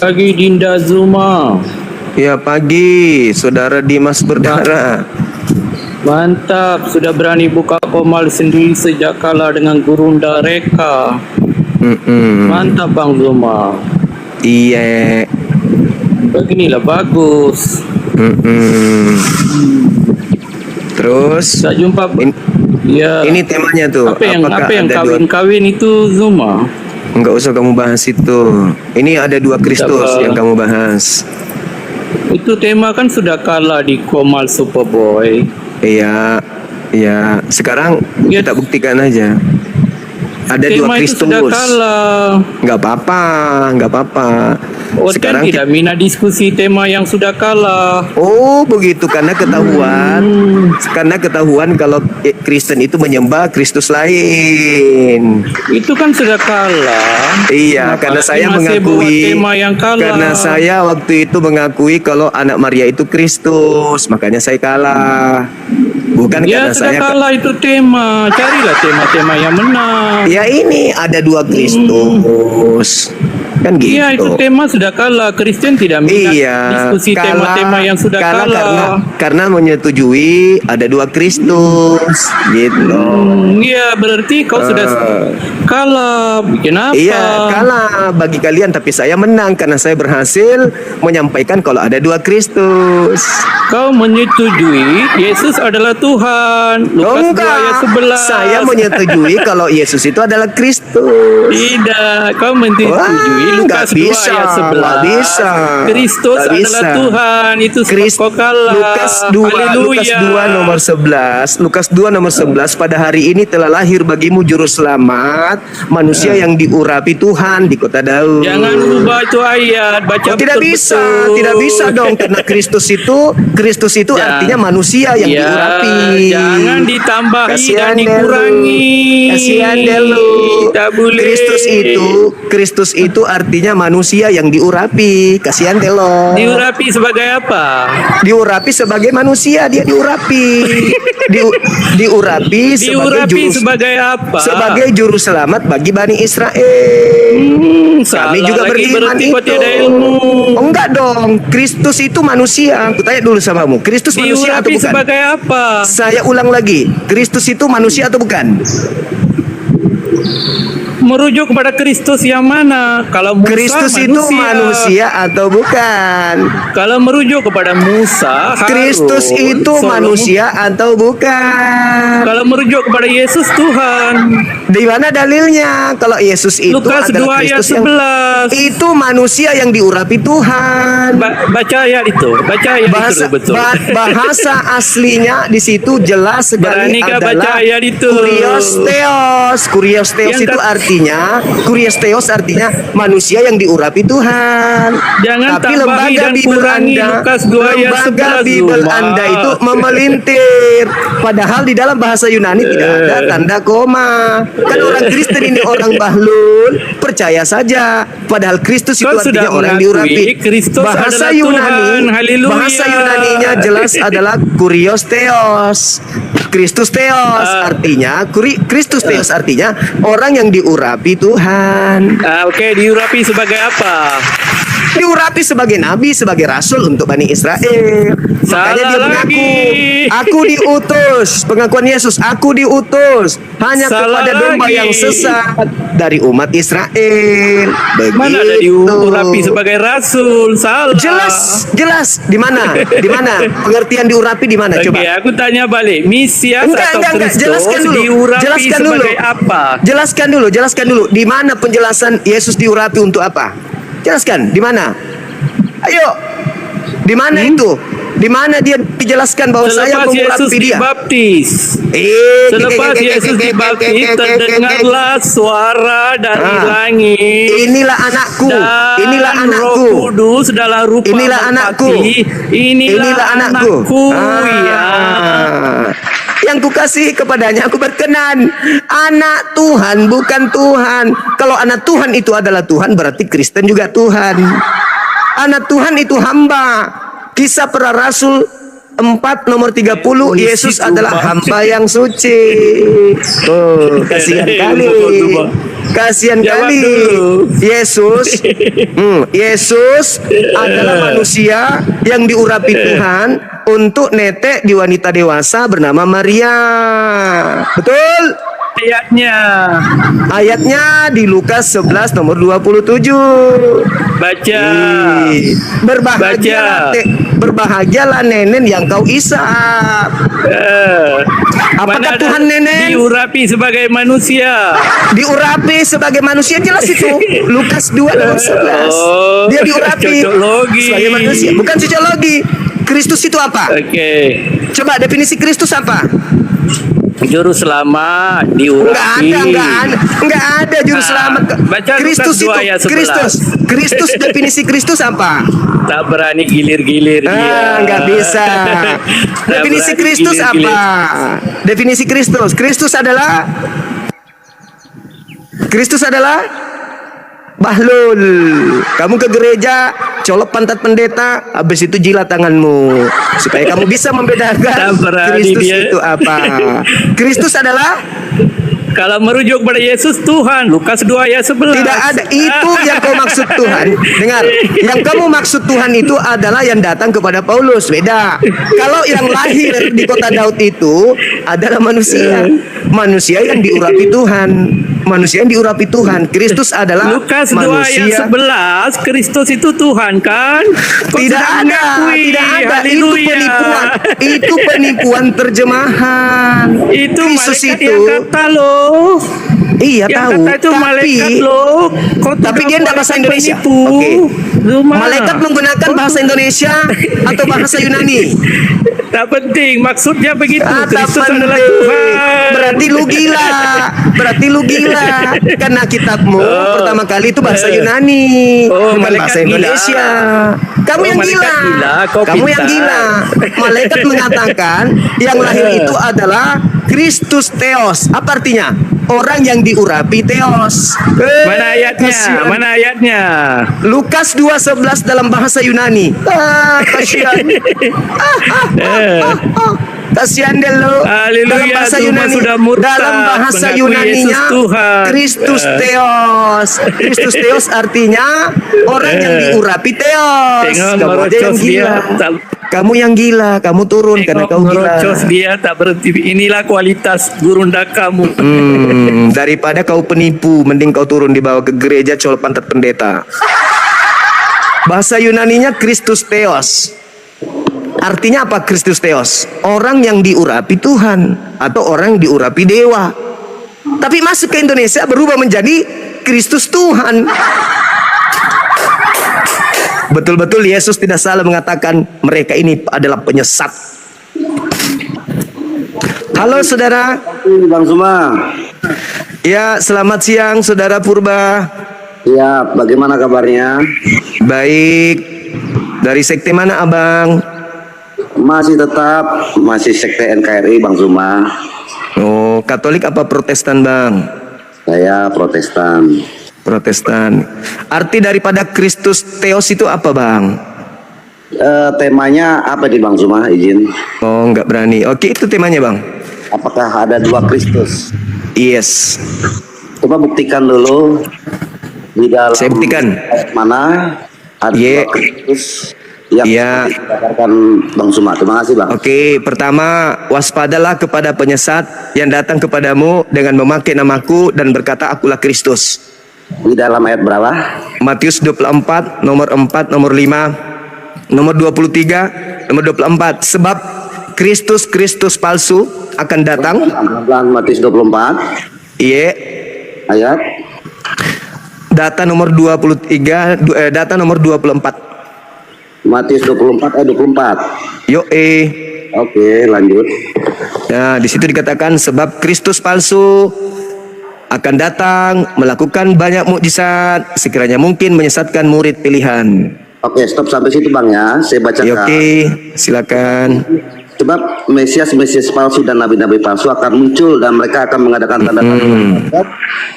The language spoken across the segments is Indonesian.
Pagi Dinda Zuma. Ya pagi, saudara Dimas berdarah. Mantap, sudah berani buka komal sendiri sejak kalah dengan Gurunda Reka. Mantap Bang Zuma. Iya. Beginilah bagus. Terus Tak jumpa. Ya. ini temanya tuh. Apa yang Apakah ada kawin-kawin itu Zuma? Enggak usah kamu bahas itu. Ini ada dua Kristus yang kamu bahas. Itu tema kan sudah kalah di Komal Superboy. Iya, iya. Sekarang Ya. kita buktikan aja. Ada dua Tema itu Kristus. sudah kalah. Nggak apa-apa, nggak apa-apa. Sekarang tidak minat diskusi tema yang sudah kalah. Oh begitu, karena ketahuan kalau Kristen itu menyembah Kristus lain. Itu kan sudah kalah. Iya, Kenapa karena saya masih buat mengakui, tema yang kalah? karena saya waktu itu mengakui kalau anak Maria itu Kristus, makanya saya kalah. Bukan Ya karena sudah saya kalah itu tema. Carilah tema-tema yang menang. Ya ini ada dua Kristus. Kan gitu. Iya itu tema sudah kalah. Kristen tidak minat diskusi kalah, tema-tema yang sudah kalah. Karena menyetujui ada dua Kristus, gitu. Iya berarti kau sudah kalah. Bikin apa? Iya kalah bagi kalian, tapi saya menang karena saya berhasil menyampaikan kalau ada dua Kristus. Kau menyetujui Yesus adalah Tuhan. Lukas 2 ayat 11. Saya menyetujui kalau Yesus itu adalah Kristus. Tidak, kau menyetujui Lukas 2 ayat 11. Nggak bisa. Kristus Nggak adalah bisa. Tuhan. Itu kau kalah. Lukas 2 nomor 11. Lukas 2 nomor 11, pada hari ini telah lahir bagimu juru selamat, manusia yang diurapi Tuhan di kota Daud. Jangan ubah itu ayat, baca tidak bisa dong, karena Kristus itu artinya manusia yang diurapi. Jangan ditambahi Kasihan dan dikurangi. Kasihan deh lu. Tak boleh. Kristus itu artinya manusia yang diurapi. Kasihan deh lo. Diurapi sebagai apa? Diurapi sebagai manusia, dia diurapi. Diurapi sebagai apa? Sebagai juru selamat bagi Bani Israel. Kami juga beriman itu. Oh, enggak dong, Kristus itu manusia. Aku tanya dulu samamu, Kristus manusia atau bukan? Sebagai apa? Saya ulang lagi, Kristus itu manusia atau bukan? Merujuk kepada Kristus yang mana? Kalau Musa Kristus itu manusia atau bukan? Kalau merujuk kepada Musa, Kristus itu manusia atau bukan? Kalau merujuk kepada Yesus Tuhan. Di mana dalilnya? Kalau Yesus itu Lukas 2 ayat 11. Itu manusia yang diurapi Tuhan. Baca ayat itu. Baca ayat itu betul. Bahasa aslinya di situ jelas sekali adalah ayat itu. Kurios Theos itu Kurios artinya manusia yang diurapi Tuhan. Jangan tapi lembaga Bible Anda, Lukas 2 ayat 11 Bible Anda itu memelintir. Padahal di dalam bahasa Yunani tidak ada tanda koma. Kan orang Kristen ini orang bahlul, percaya saja. Padahal Kristus itu artinya orang diurapi. Bahasa Yunaninya jelas adalah Kurios Theos. Kristus Theos artinya orang yang diurapi Tuhan. Oke, diurapi sebagai apa? Diurapi sebagai nabi, sebagai rasul untuk Bani Israel. Makanya dia mengaku, aku diutus. Pengakuan Yesus, aku diutus hanya kepada domba yang sesat dari umat Israel. Begitu. Mana ada diurapi sebagai rasul? Salah. Jelas. Di mana? Pengertian diurapi di mana? Coba. Oke, aku tanya balik. Mesias atau Kristus diurapi sebagai apa? Jelaskan dulu. Di mana penjelasan Yesus diurapi untuk apa? Jelaskan, di mana? Ayo. Di mana itu? Di mana dia dijelaskan bahwa saya mengurapi dia? Selepas Yesus dibaptis, terdengarlah suara dari langit. Inilah anakku. Roh Kudus adalah rupa Inilah anakku. Ya. Yang kukasihi kepadanya aku berkenan. Anak Tuhan bukan Tuhan. Kalau anak Tuhan itu adalah Tuhan, berarti Kristen juga Tuhan. Anak Tuhan itu hamba. Kisah para Rasul 4 nomor 30, Yesus situ, adalah Bang. hamba yang suci. Oh, kasihan kali. Kasihan Jawab kali. dulu. Yesus adalah manusia yang diurapi Tuhan untuk netek di wanita dewasa bernama Maria. Betul? Ayatnya. Ayatnya di Lukas 11 nomor 27. Baca. Berbahagialah, Baca. berbahagialah nenen yang kau isap. Apakah Mana ada Tuhan nenen? diurapi sebagai manusia? Diurapi sebagai manusia, jelas itu. Lukas 2 nomor 11. Oh, Dia diurapi cocok logi. sebagai manusia. Bukan cocok logi. Kristus itu apa? Oke. Coba definisi Kristus apa? Juru selamat diurapi. Enggak ada juru Nah, selamat. baca Kristus Lukas 2 itu ayat 11. Kristus definisi Kristus apa? Tak berani gilir-gilir dia. Enggak bisa. Tak Definisi berani Kristus gilir-gilir. apa? Definisi Kristus. Kristus adalah bahlul. Kamu ke gereja, colok pantat pendeta, habis itu jilat tanganmu supaya kamu bisa membedakan Tak berani Kristus dia. itu apa. Kristus adalah Kalau merujuk pada Yesus Tuhan, Lukas 2 ayat 11. tidak ada itu yang kau maksud Tuhan. Dengar, yang kamu maksud Tuhan itu adalah yang datang kepada Paulus. Beda. Kalau yang lahir di kota Daud itu adalah manusia. Manusia yang diurapi Tuhan. Manusia yang diurapi Tuhan. Kristus adalah Lukas 2 ayat manusia. 11, Kristus itu Tuhan kan? Kau Tidak sudah ada, mengakui. tidak ada. Itu Haleluya. penipuan. Itu penipuan terjemahan. Itu Kristus malaikat itu. yang kata loh. Iya Yang tahu. kata itu malaikat loh. Kau Tapi tidak dia tidak boleh bahasa Indonesia. penipu. Oke. Zuma. Malaikat menggunakan bahasa Indonesia atau bahasa Yunani? Tak penting, maksudnya begitu. Tak Kristus adalah penting. Tuhan. Berarti lu gila. Berarti lu gila. Karena kitabmu pertama kali itu bahasa Yunani, Oh, bukan malaikat bahasa gila. Indonesia. Kamu Oh, yang malaikat gila. gila, kau Kamu yang pintar. gila. Malaikat mengatakan yang lahir itu adalah Kristus Theos. Apa artinya? Orang yang diurapi Theos. Mana ayatnya? Kasihan. Mana ayatnya? Lukas 2:11 dalam bahasa Yunani. Kasihan. Kasihan deh lo. Haleluya, Dalam bahasa Tuhan Yunani, sudah murtad, dalam bahasa mengakui Yunaninya Yesus Tuhan. Kristus Theos. Kristus Theos artinya orang yang diurapi Theos. Tengok Kamu aja yang merocos dia. gila. Tak- Kamu yang gila, kamu turun karena kau gila. Merocos dia tak berhenti. Inilah kualitas gurunda kamu. Daripada kau penipu, mending kau turun dibawa ke gereja colok pantat pendeta. Bahasa Yunaninya Kristus Theos. Artinya apa Kristus Theos? Orang yang diurapi Tuhan atau orang yang diurapi dewa. Tapi masuk ke Indonesia berubah menjadi Kristus Tuhan. Betul-betul Yesus tidak salah mengatakan mereka ini adalah penyesat. Halo saudara. Bang Suma. Ya, selamat siang saudara Purba. Ya, bagaimana kabarnya? Baik. Dari sekte mana abang? Masih sekte NKRI Bang Suma. Oh, Katolik apa Protestan bang? Saya Protestan. Protestan. Arti daripada Kristus Theos itu apa bang? Temanya apa di Bang Suma? Izin. Oh, nggak berani. Oke, itu temanya bang. Apakah ada dua Kristus? Yes. Coba buktikan dulu di dalam Saya buktikan. ayat mana ada Ye. dua Kristus yang Ya. dikatakan Bang Suma. Terima kasih Bang. Oke, pertama, waspadalah kepada penyesat yang datang kepadamu dengan memakai namaku dan berkata akulah Kristus. Di dalam ayat berapa? Matius 24, nomor 4, nomor 5, nomor 23, nomor 24. Sebab Kristus palsu akan datang. Pelan-pelan, Matius 24 Iya. ayat. Data nomor 23, data nomor 24. Matius 24 ayat 24. Yo Oke, lanjut. Nah, di situ dikatakan sebab Kristus palsu akan datang melakukan banyak mukjizat sekiranya mungkin menyesatkan murid pilihan. Oke, stop sampai situ Bang ya. Saya bacakan. Ya, oke, silakan. Sebab Mesias palsu dan nabi-nabi palsu akan muncul dan mereka akan mengadakan tanda-tanda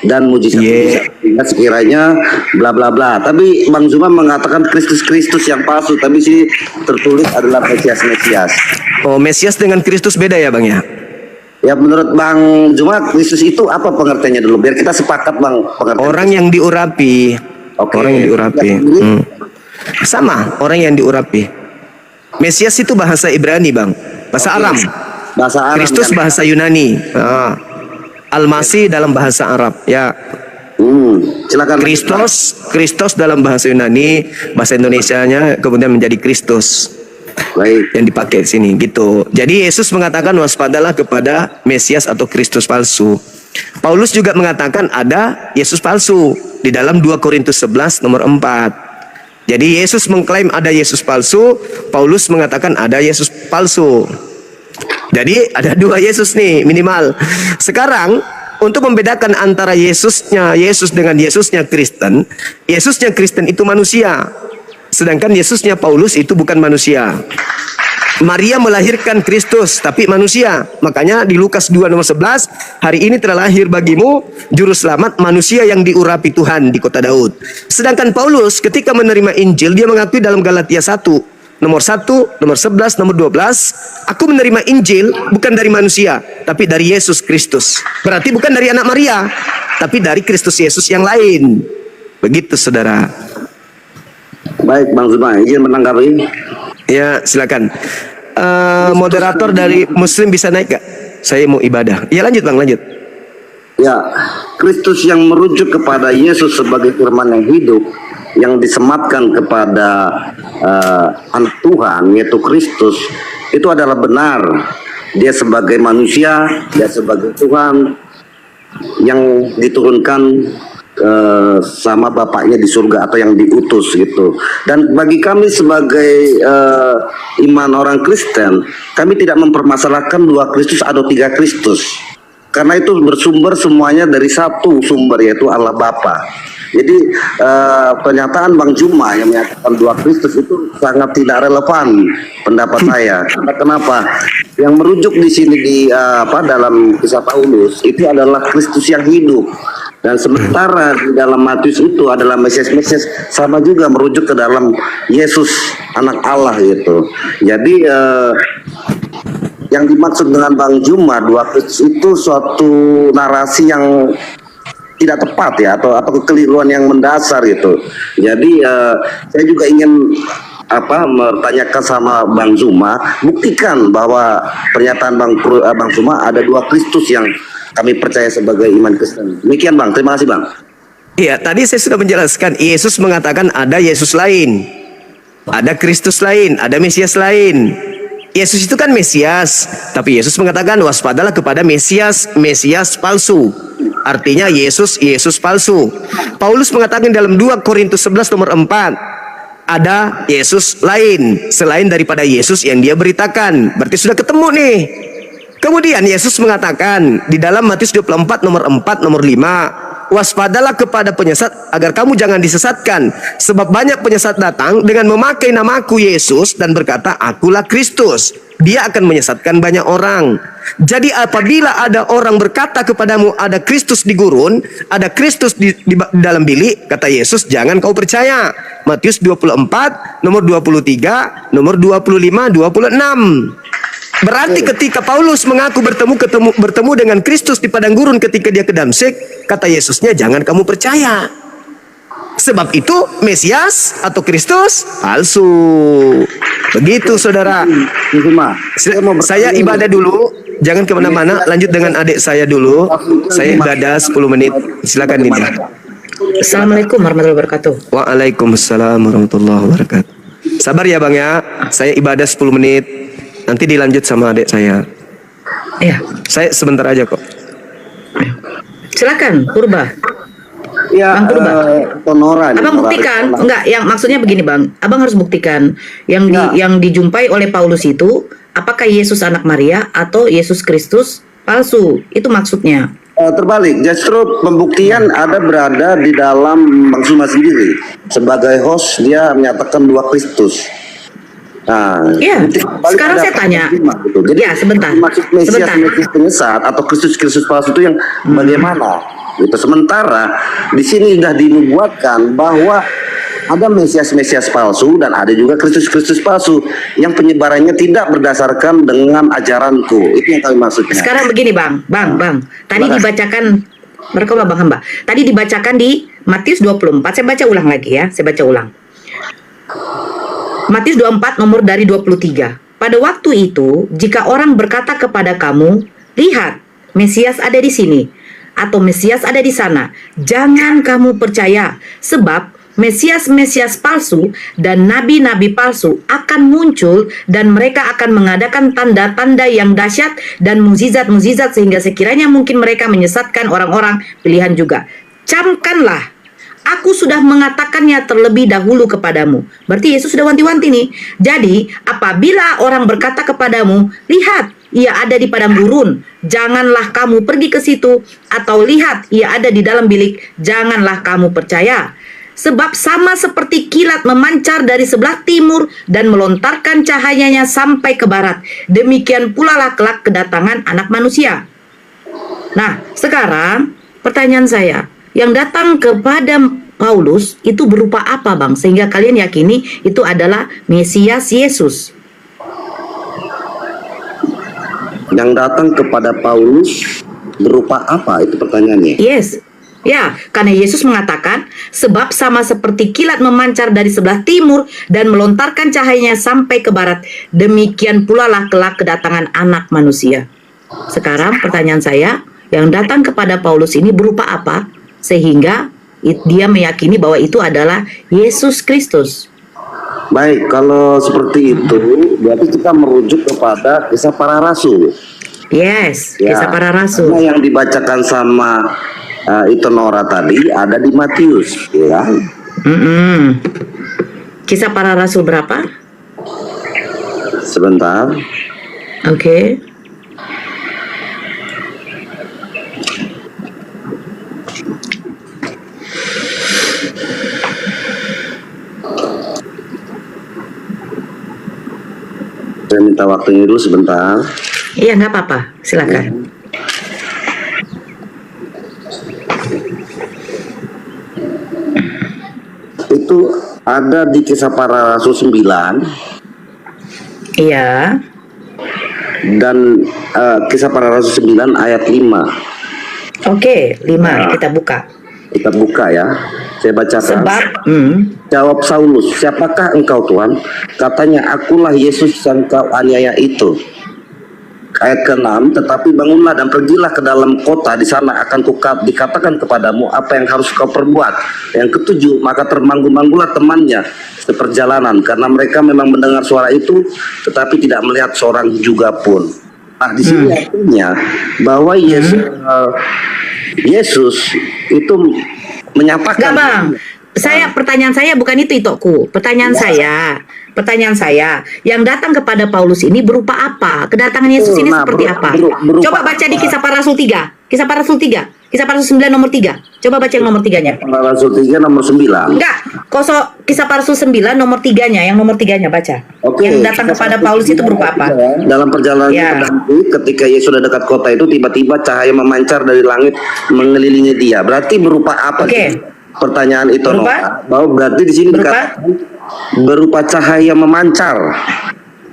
dan mujizat sekiranya bla bla bla. Tapi Bang Zuma mengatakan Kristus yang palsu, tapi sih tertulis adalah Mesias. Oh, Mesias dengan Kristus beda ya Bang ya? Ya menurut Bang Zuma Kristus itu apa pengertiannya dulu? Biar kita sepakat Bang pengertian. Orang yang diurapi. Oke. Orang yang diurapi. Sama, orang yang diurapi. Mesias itu bahasa Ibrani Bang, bahasa Aram. Bahasa Aram. Kristus kan? bahasa Yunani. Al-Masih dalam bahasa Arab. Ya. Silakan. Kristus dalam bahasa Yunani, bahasa Indonesianya kemudian menjadi Kristus. Baik. Yang dipakai di sini gitu. Jadi Yesus mengatakan waspadalah kepada Mesias atau Kristus palsu. Paulus juga mengatakan ada Yesus palsu di dalam 2 Korintus 11 nomor 4. Jadi Yesus mengklaim ada Yesus palsu, Paulus mengatakan ada Yesus palsu. Jadi ada 2 Yesus nih minimal. Sekarang untuk membedakan antara Yesus dengan Yesusnya Kristen itu manusia. Sedangkan Yesusnya Paulus itu bukan manusia. Maria melahirkan Kristus tapi manusia. Makanya di Lukas 2 nomor 11, hari ini telah lahir bagimu juru selamat manusia yang diurapi Tuhan di kota Daud. Sedangkan Paulus ketika menerima Injil dia mengakui dalam Galatia 1 nomor 1, nomor 11, nomor 12, aku menerima Injil bukan dari manusia tapi dari Yesus Kristus. Berarti bukan dari anak Maria tapi dari Kristus Yesus yang lain. Begitu saudara. Baik Bang Zuma, izin menanggapi. Ya silakan. Moderator dari Muslim bisa naik gak? Saya mau ibadah. Ya lanjut Bang, lanjut. Ya, Kristus yang merujuk kepada Yesus sebagai firman yang hidup, yang disematkan kepada anak Tuhan yaitu Kristus, itu adalah benar. Dia sebagai manusia, dia sebagai Tuhan yang diturunkan sama Bapaknya di surga atau yang diutus gitu. Dan bagi kami sebagai iman orang Kristen, kami tidak mempermasalahkan 2 Kristus atau 3 Kristus, karena itu bersumber semuanya dari satu sumber yaitu Allah Bapa. Jadi pernyataan Bang Zuma yang menyatakan 2 Kristus itu sangat tidak relevan pendapat saya. Karena kenapa? Yang merujuk di sini dalam kisah Paulus itu adalah Kristus yang hidup. Dan sementara di dalam Matius itu adalah Mesias sama juga merujuk ke dalam Yesus anak Allah gitu. Jadi yang dimaksud dengan Bang Zuma 2 Kristus itu suatu narasi yang tidak tepat ya, atau kekeliruan yang mendasar gitu. Jadi saya juga ingin bertanyakan sama Bang Zuma, buktikan bahwa pernyataan Bang Zuma ada 2 Kristus yang kami percaya sebagai iman Kristen. Demikian Bang, terima kasih Bang. Iya, tadi saya sudah menjelaskan Yesus mengatakan ada Yesus lain, ada Kristus lain, ada Mesias lain. Yesus itu kan Mesias, tapi Yesus mengatakan waspadalah kepada Mesias palsu. Artinya Yesus palsu. Paulus mengatakan dalam 2 Korintus 11 nomor 4, ada Yesus lain selain daripada Yesus yang dia beritakan. Berarti sudah ketemu nih. Kemudian Yesus mengatakan di dalam Matius 24 nomor 4 nomor 5, waspadalah kepada penyesat agar kamu jangan disesatkan, sebab banyak penyesat datang dengan memakai namaku Yesus dan berkata akulah Kristus. Dia akan menyesatkan banyak orang. Jadi apabila ada orang berkata kepadamu ada Kristus di gurun, ada Kristus di dalam bilik, kata Yesus jangan kau percaya. Matius 24 nomor 23 nomor 25 26. Berarti ketika Paulus mengaku bertemu dengan Kristus di padang gurun ketika dia ke Damsyik, kata Yesusnya jangan kamu percaya. Sebab itu Mesias atau Kristus palsu. Begitu saudara. Saya ibadah dulu, jangan kemana-mana. Lanjut dengan adik saya dulu. Saya ibadah 10 menit. Silakan Nini. Assalamualaikum warahmatullahi wabarakatuh. Waalaikumsalam warahmatullahi wabarakatuh. Sabar ya Bang ya. Saya ibadah 10 menit. Nanti dilanjut sama adik saya. Iya. Saya sebentar aja kok. Silakan Purba. Ya, Bang Purba. Tonora. Abang buktikan, enggak, yang maksudnya begini Bang. Abang harus buktikan yang dijumpai oleh Paulus itu apakah Yesus anak Maria atau Yesus Kristus palsu. Itu maksudnya. Terbalik, justru pembuktian berada di dalam Bang Zuma sendiri. Sebagai host dia menyatakan 2 Kristus. Nah, Iya. balik Sekarang ada saya tanya. paradigma gitu. Jadi Ya, sebentar. maksud Mesias Sebentar. Mesias penyesat atau Kristus palsu itu yang bagaimana? Gitu. Sementara di sini sudah dinubuatkan bahwa ada Mesias palsu dan ada juga Kristus palsu yang penyebarannya tidak berdasarkan dengan ajaranku. Itu yang kami maksudnya. Sekarang begini Bang. Tadi Gimana? dibacakan Berkata Bang Hamba. Tadi dibacakan di Matius 24. Saya baca ulang lagi ya. Saya baca ulang. Matius 24 nomor dari 23. Pada waktu itu, jika orang berkata kepada kamu, lihat, Mesias ada di sini, atau Mesias ada di sana, jangan kamu percaya, sebab Mesias-Mesias palsu dan nabi-nabi palsu akan muncul dan mereka akan mengadakan tanda-tanda yang dahsyat dan mukjizat-mukjizat sehingga sekiranya mungkin mereka menyesatkan orang-orang pilihan juga. Camkanlah, aku sudah mengatakannya terlebih dahulu kepadamu. Berarti Yesus sudah wanti-wanti nih. Jadi, apabila orang berkata kepadamu, lihat, ia ada di padang gurun, janganlah kamu pergi ke situ. Atau lihat, ia ada di dalam bilik, janganlah kamu percaya. Sebab sama seperti kilat memancar dari sebelah timur dan melontarkan cahayanya sampai ke barat. Demikian pula lah kelak kedatangan Anak Manusia. Nah, sekarang pertanyaan saya, yang datang kepada Paulus itu berupa apa Bang? Sehingga kalian yakini itu adalah Mesias Yesus. Yang datang kepada Paulus berupa apa? Itu pertanyaannya. Yes. Ya, karena Yesus mengatakan, sebab sama seperti kilat memancar dari sebelah timur dan melontarkan cahayanya sampai ke barat, demikian pula lah kelak kedatangan Anak Manusia. Sekarang pertanyaan saya, yang datang kepada Paulus ini berupa apa? Sehingga dia meyakini bahwa itu adalah Yesus Kristus. Baik, kalau seperti itu berarti kita merujuk kepada Kisah Para Rasul. Yes, Ya, Kisah Para Rasul. karena yang dibacakan sama itu Nora tadi ada di Matius, ya. Kisah Para Rasul berapa? Sebentar. Oke. Saya minta waktunya dulu sebentar. Iya, nggak apa-apa. Silakan. Itu ada di Kisah Para Rasul 9 Iya. dan Kisah Para Rasul 9 ayat 5. Oke, 5 kita buka. Kita buka ya. Saya bacakan. Sebab Jawab Saulus, siapakah engkau Tuhan? Katanya, akulah Yesus yang kau aniaya itu. Ayat ke-6, tetapi bangunlah dan pergilah ke dalam kota, di sana akan dikatakan kepadamu apa yang harus kau perbuat. Yang ke-7, maka termanggul-manggullah temannya seperjalanan, karena mereka memang mendengar suara itu, tetapi tidak melihat seorang juga pun. Nah, di sini artinya bahwa Yesus itu menyatakan. Enggak Bang, pertanyaan saya bukan itu Itokku. Pertanyaan saya, yang datang kepada Paulus ini berupa apa? Kedatangan Yesus ini seperti apa? Coba baca di Kisah Para Rasul 3. Kisah Para Rasul 3. Kisah Para Rasul 9 nomor 3. Coba baca yang nomor 3-nya. Para Rasul 3 nomor 9. Enggak, Kisah Para Rasul 9 nomor 3-nya, yang nomor 3-nya baca. Oke, Yang datang kepada Paulus itu berupa apa? Dalam perjalanan Ya. ketika Yesus sudah dekat kota itu, tiba-tiba cahaya memancar dari langit mengelilingi dia. Berarti berupa apa? Oke. Pertanyaan itu Berupa? bahwa berarti di sini Berupa? dikatakan berupa cahaya memancar.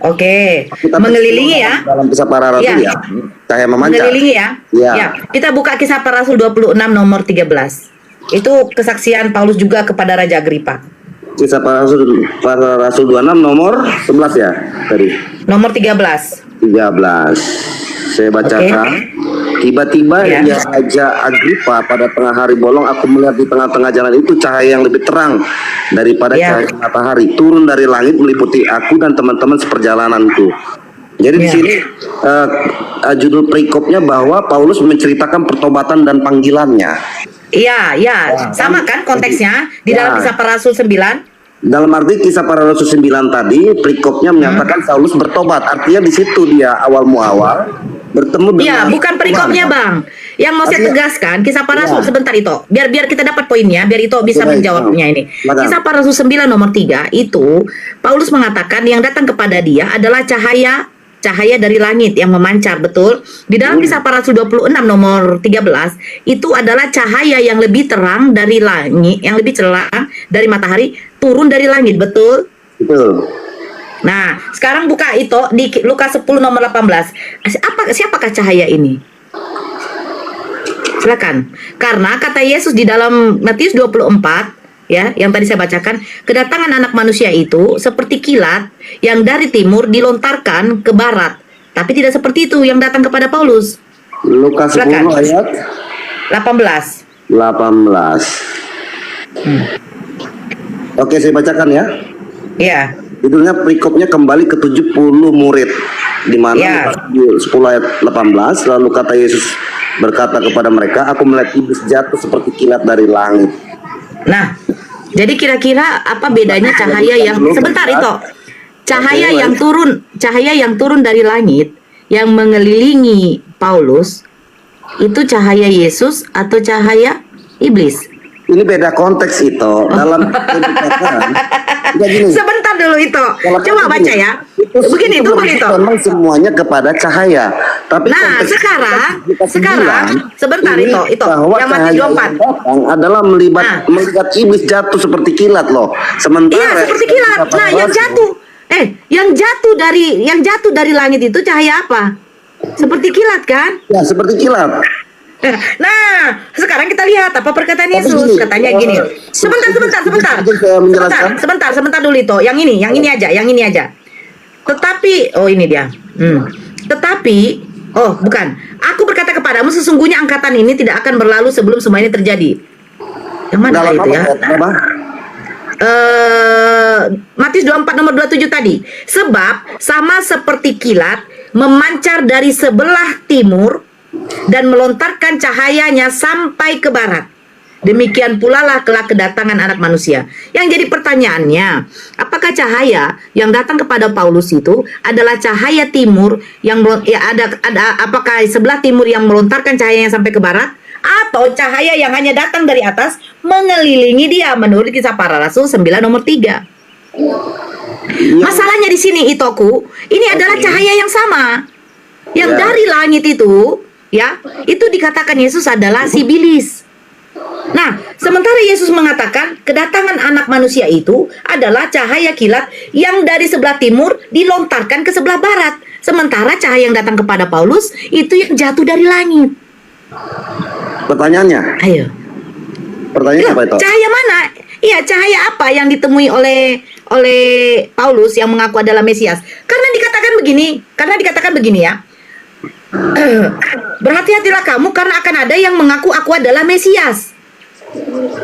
Oke, Kita mengelilingi ya. Dalam Kisah Para Rasul Ya. ya, cahaya memancar. Mengelilingi ya. Ya. Ya. Kita buka Kisah Para Rasul 26 nomor 13. Itu kesaksian Paulus juga kepada Raja Agripa. Kisah Para Rasul 26 nomor 11 ya tadi. Nomor 13. 13. Saya bacakan. Tiba-tiba Ya. ya Raja Agripa, pada tengah hari bolong aku melihat di tengah-tengah jalan itu cahaya yang lebih terang daripada Ya. cahaya matahari turun dari langit meliputi aku dan teman-teman seperjalananku. Jadi di Ya. sini judul perikopnya bahwa Paulus menceritakan pertobatan dan panggilannya. Iya, ya, sama kan konteksnya di dalam Ya. Kisah Para Rasul 9. Dalam arti Kisah Para Rasul 9 tadi, perikopnya menyatakan Saulus bertobat. Artinya di situ dia awal muawal bertemu dengan Iya, bukan perikopnya, Tuhan. Bang. Yang mau saya tegaskan, Kisah Para Rasul, sebentar Ito. Biar kita dapat poinnya, biar Ito bisa menjawabnya ini. Kisah Para Rasul 9 nomor 3 itu Paulus mengatakan yang datang kepada dia adalah cahaya dari langit yang memancar, betul? Di dalam Kisah Para Rasul 26 nomor 13 itu adalah cahaya yang lebih terang dari langit, yang lebih cerah dari matahari turun dari langit, betul? Betul. Nah, sekarang buka itu di Lukas 10 nomor 18. Siapakah cahaya ini? Silakan. Karena kata Yesus di dalam Matius 24 ya, yang tadi saya bacakan, kedatangan anak manusia itu seperti kilat yang dari timur dilontarkan ke barat. Tapi tidak seperti itu yang datang kepada Paulus. Lukas 10 Silakan. ayat 18. 18. Oke, saya bacakan ya. Ya. Judulnya perikopnya kembali ke 70 murid, di mana Ya. di 10 ayat 18 lalu kata Yesus berkata kepada mereka, aku melihat iblis jatuh seperti kilat dari langit. Nah, jadi kira-kira apa bedanya cahaya yang sebentar itu? Cahaya yang turun dari langit yang mengelilingi Paulus itu cahaya Yesus atau cahaya iblis? Ini beda konteks itu. Dalam dikatakan, gini, Sebentar dulu itu. Coba baca ya. Begini, tunggu itu. memang semuanya kepada cahaya. Tapi Nah, konteks sekarang sebentar ini itu bahwa yang Matius cahaya 24. yang datang adalah melihat iblis jatuh seperti kilat loh. Sementara Iya, seperti kilat. Nah, yang jatuh dari langit itu cahaya apa? Seperti kilat kan? Ya, seperti kilat. Nah, sekarang kita lihat apa perkataan Yesus. gini, Katanya gini. Sebentar saya menjelaskan. Sebentar dulu itu. Yang ini aja. Tetapi, oh ini dia. Tetapi, oh bukan. Aku berkata kepadamu sesungguhnya angkatan ini tidak akan berlalu sebelum semua ini terjadi. Yang mana Dalam itu ya? apa? Matius 24 nomor 27 tadi. Sebab sama seperti kilat memancar dari sebelah timur dan melontarkan cahayanya sampai ke barat. Demikian pula lah kelak kedatangan anak manusia. Yang jadi pertanyaannya, apakah cahaya yang datang kepada Paulus itu adalah cahaya timur yang apakah sebelah timur yang melontarkan cahayanya sampai ke barat, atau cahaya yang hanya datang dari atas mengelilingi dia menurut Kisah Para Rasul 9 nomor 3? Masalahnya di sini Itoku, ini adalah cahaya yang sama. Yang dari langit itu, ya, itu dikatakan Yesus adalah Sibilis. Nah, sementara Yesus mengatakan kedatangan anak manusia itu adalah cahaya kilat yang dari sebelah timur dilontarkan ke sebelah barat. Sementara cahaya yang datang kepada Paulus itu yang jatuh dari langit. Pertanyaannya. Ayo. Pertanyaannya apa itu? Cahaya mana? Iya, cahaya apa yang ditemui oleh Paulus yang mengaku adalah Mesias? Karena dikatakan begini ya. Berhati-hatilah kamu karena akan ada yang mengaku aku adalah Mesias.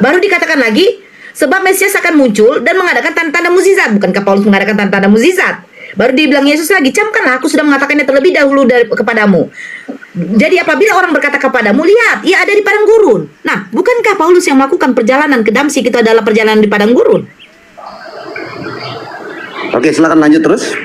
Baru dikatakan lagi, sebab Mesias akan muncul dan mengadakan tanda-tanda mukjizat. Bukankah Paulus mengadakan tanda-tanda mukjizat? Baru dibilang Yesus lagi, camkanlah aku sudah mengatakannya terlebih dahulu kepadamu. Jadi apabila orang berkata kepadamu, lihat, ia ada di padang gurun. Nah, bukankah Paulus yang melakukan perjalanan ke Damsyik itu adalah perjalanan di padang gurun? Oke, silakan lanjut terus.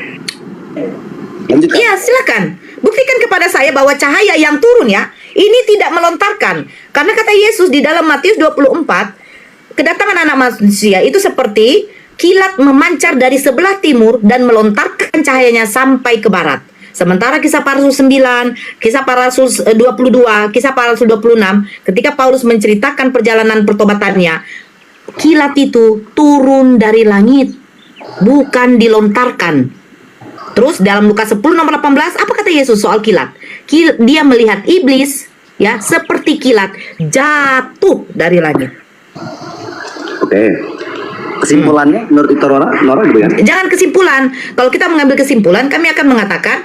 Lanjutkan. Iya, silakan. Buktikan kepada saya bahwa cahaya yang turun ya, ini tidak melontarkan. Karena kata Yesus di dalam Matius 24, kedatangan anak manusia itu seperti kilat memancar dari sebelah timur dan melontarkan cahayanya sampai ke barat. Sementara Kisah Para Rasul 9, Kisah Para Rasul 22, Kisah Para Rasul 26, ketika Paulus menceritakan perjalanan pertobatannya, kilat itu turun dari langit, bukan dilontarkan. Terus dalam Lukas 10 nomor 18, apa kata Yesus soal kilat? Dia melihat iblis ya seperti kilat jatuh dari langit. Oke. Kesimpulannya menurut itu Nora gitu kan? Jangan kesimpulan. Kalau kita mengambil kesimpulan, kami akan mengatakan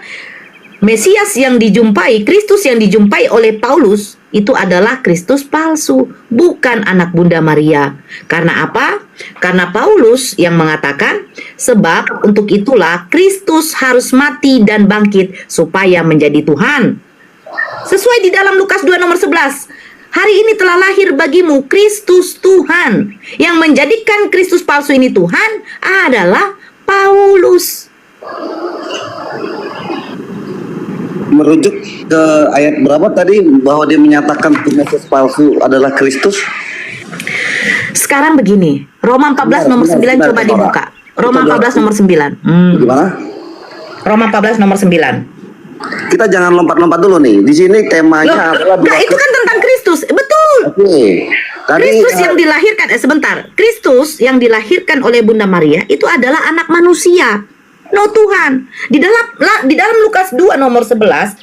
Mesias yang dijumpai, Kristus yang dijumpai oleh Paulus itu adalah Kristus palsu, bukan anak Bunda Maria. Karena apa? Karena Paulus yang mengatakan, sebab untuk itulah Kristus harus mati dan bangkit supaya menjadi Tuhan. Sesuai di dalam Lukas 2 nomor 11. Hari ini telah lahir bagimu Kristus Tuhan. Yang menjadikan Kristus palsu ini Tuhan adalah Paulus. merujuk ke ayat berapa tadi bahwa dia menyatakan Mesias palsu adalah Kristus? Sekarang begini, Roma 14 nomor 9 benar, coba benar. dibuka. Roma 14 nomor 9. Gimana? Roma 14 nomor 9. Kita jangan lompat-lompat dulu nih. Di sini temanya adalah Nah, itu kan tentang Kristus. Betul. Oke. Tadi Kristus yang dilahirkan, sebentar. Kristus yang dilahirkan oleh Bunda Maria itu adalah anak manusia. No Tuhan. Di dalam Lukas 2 nomor 11,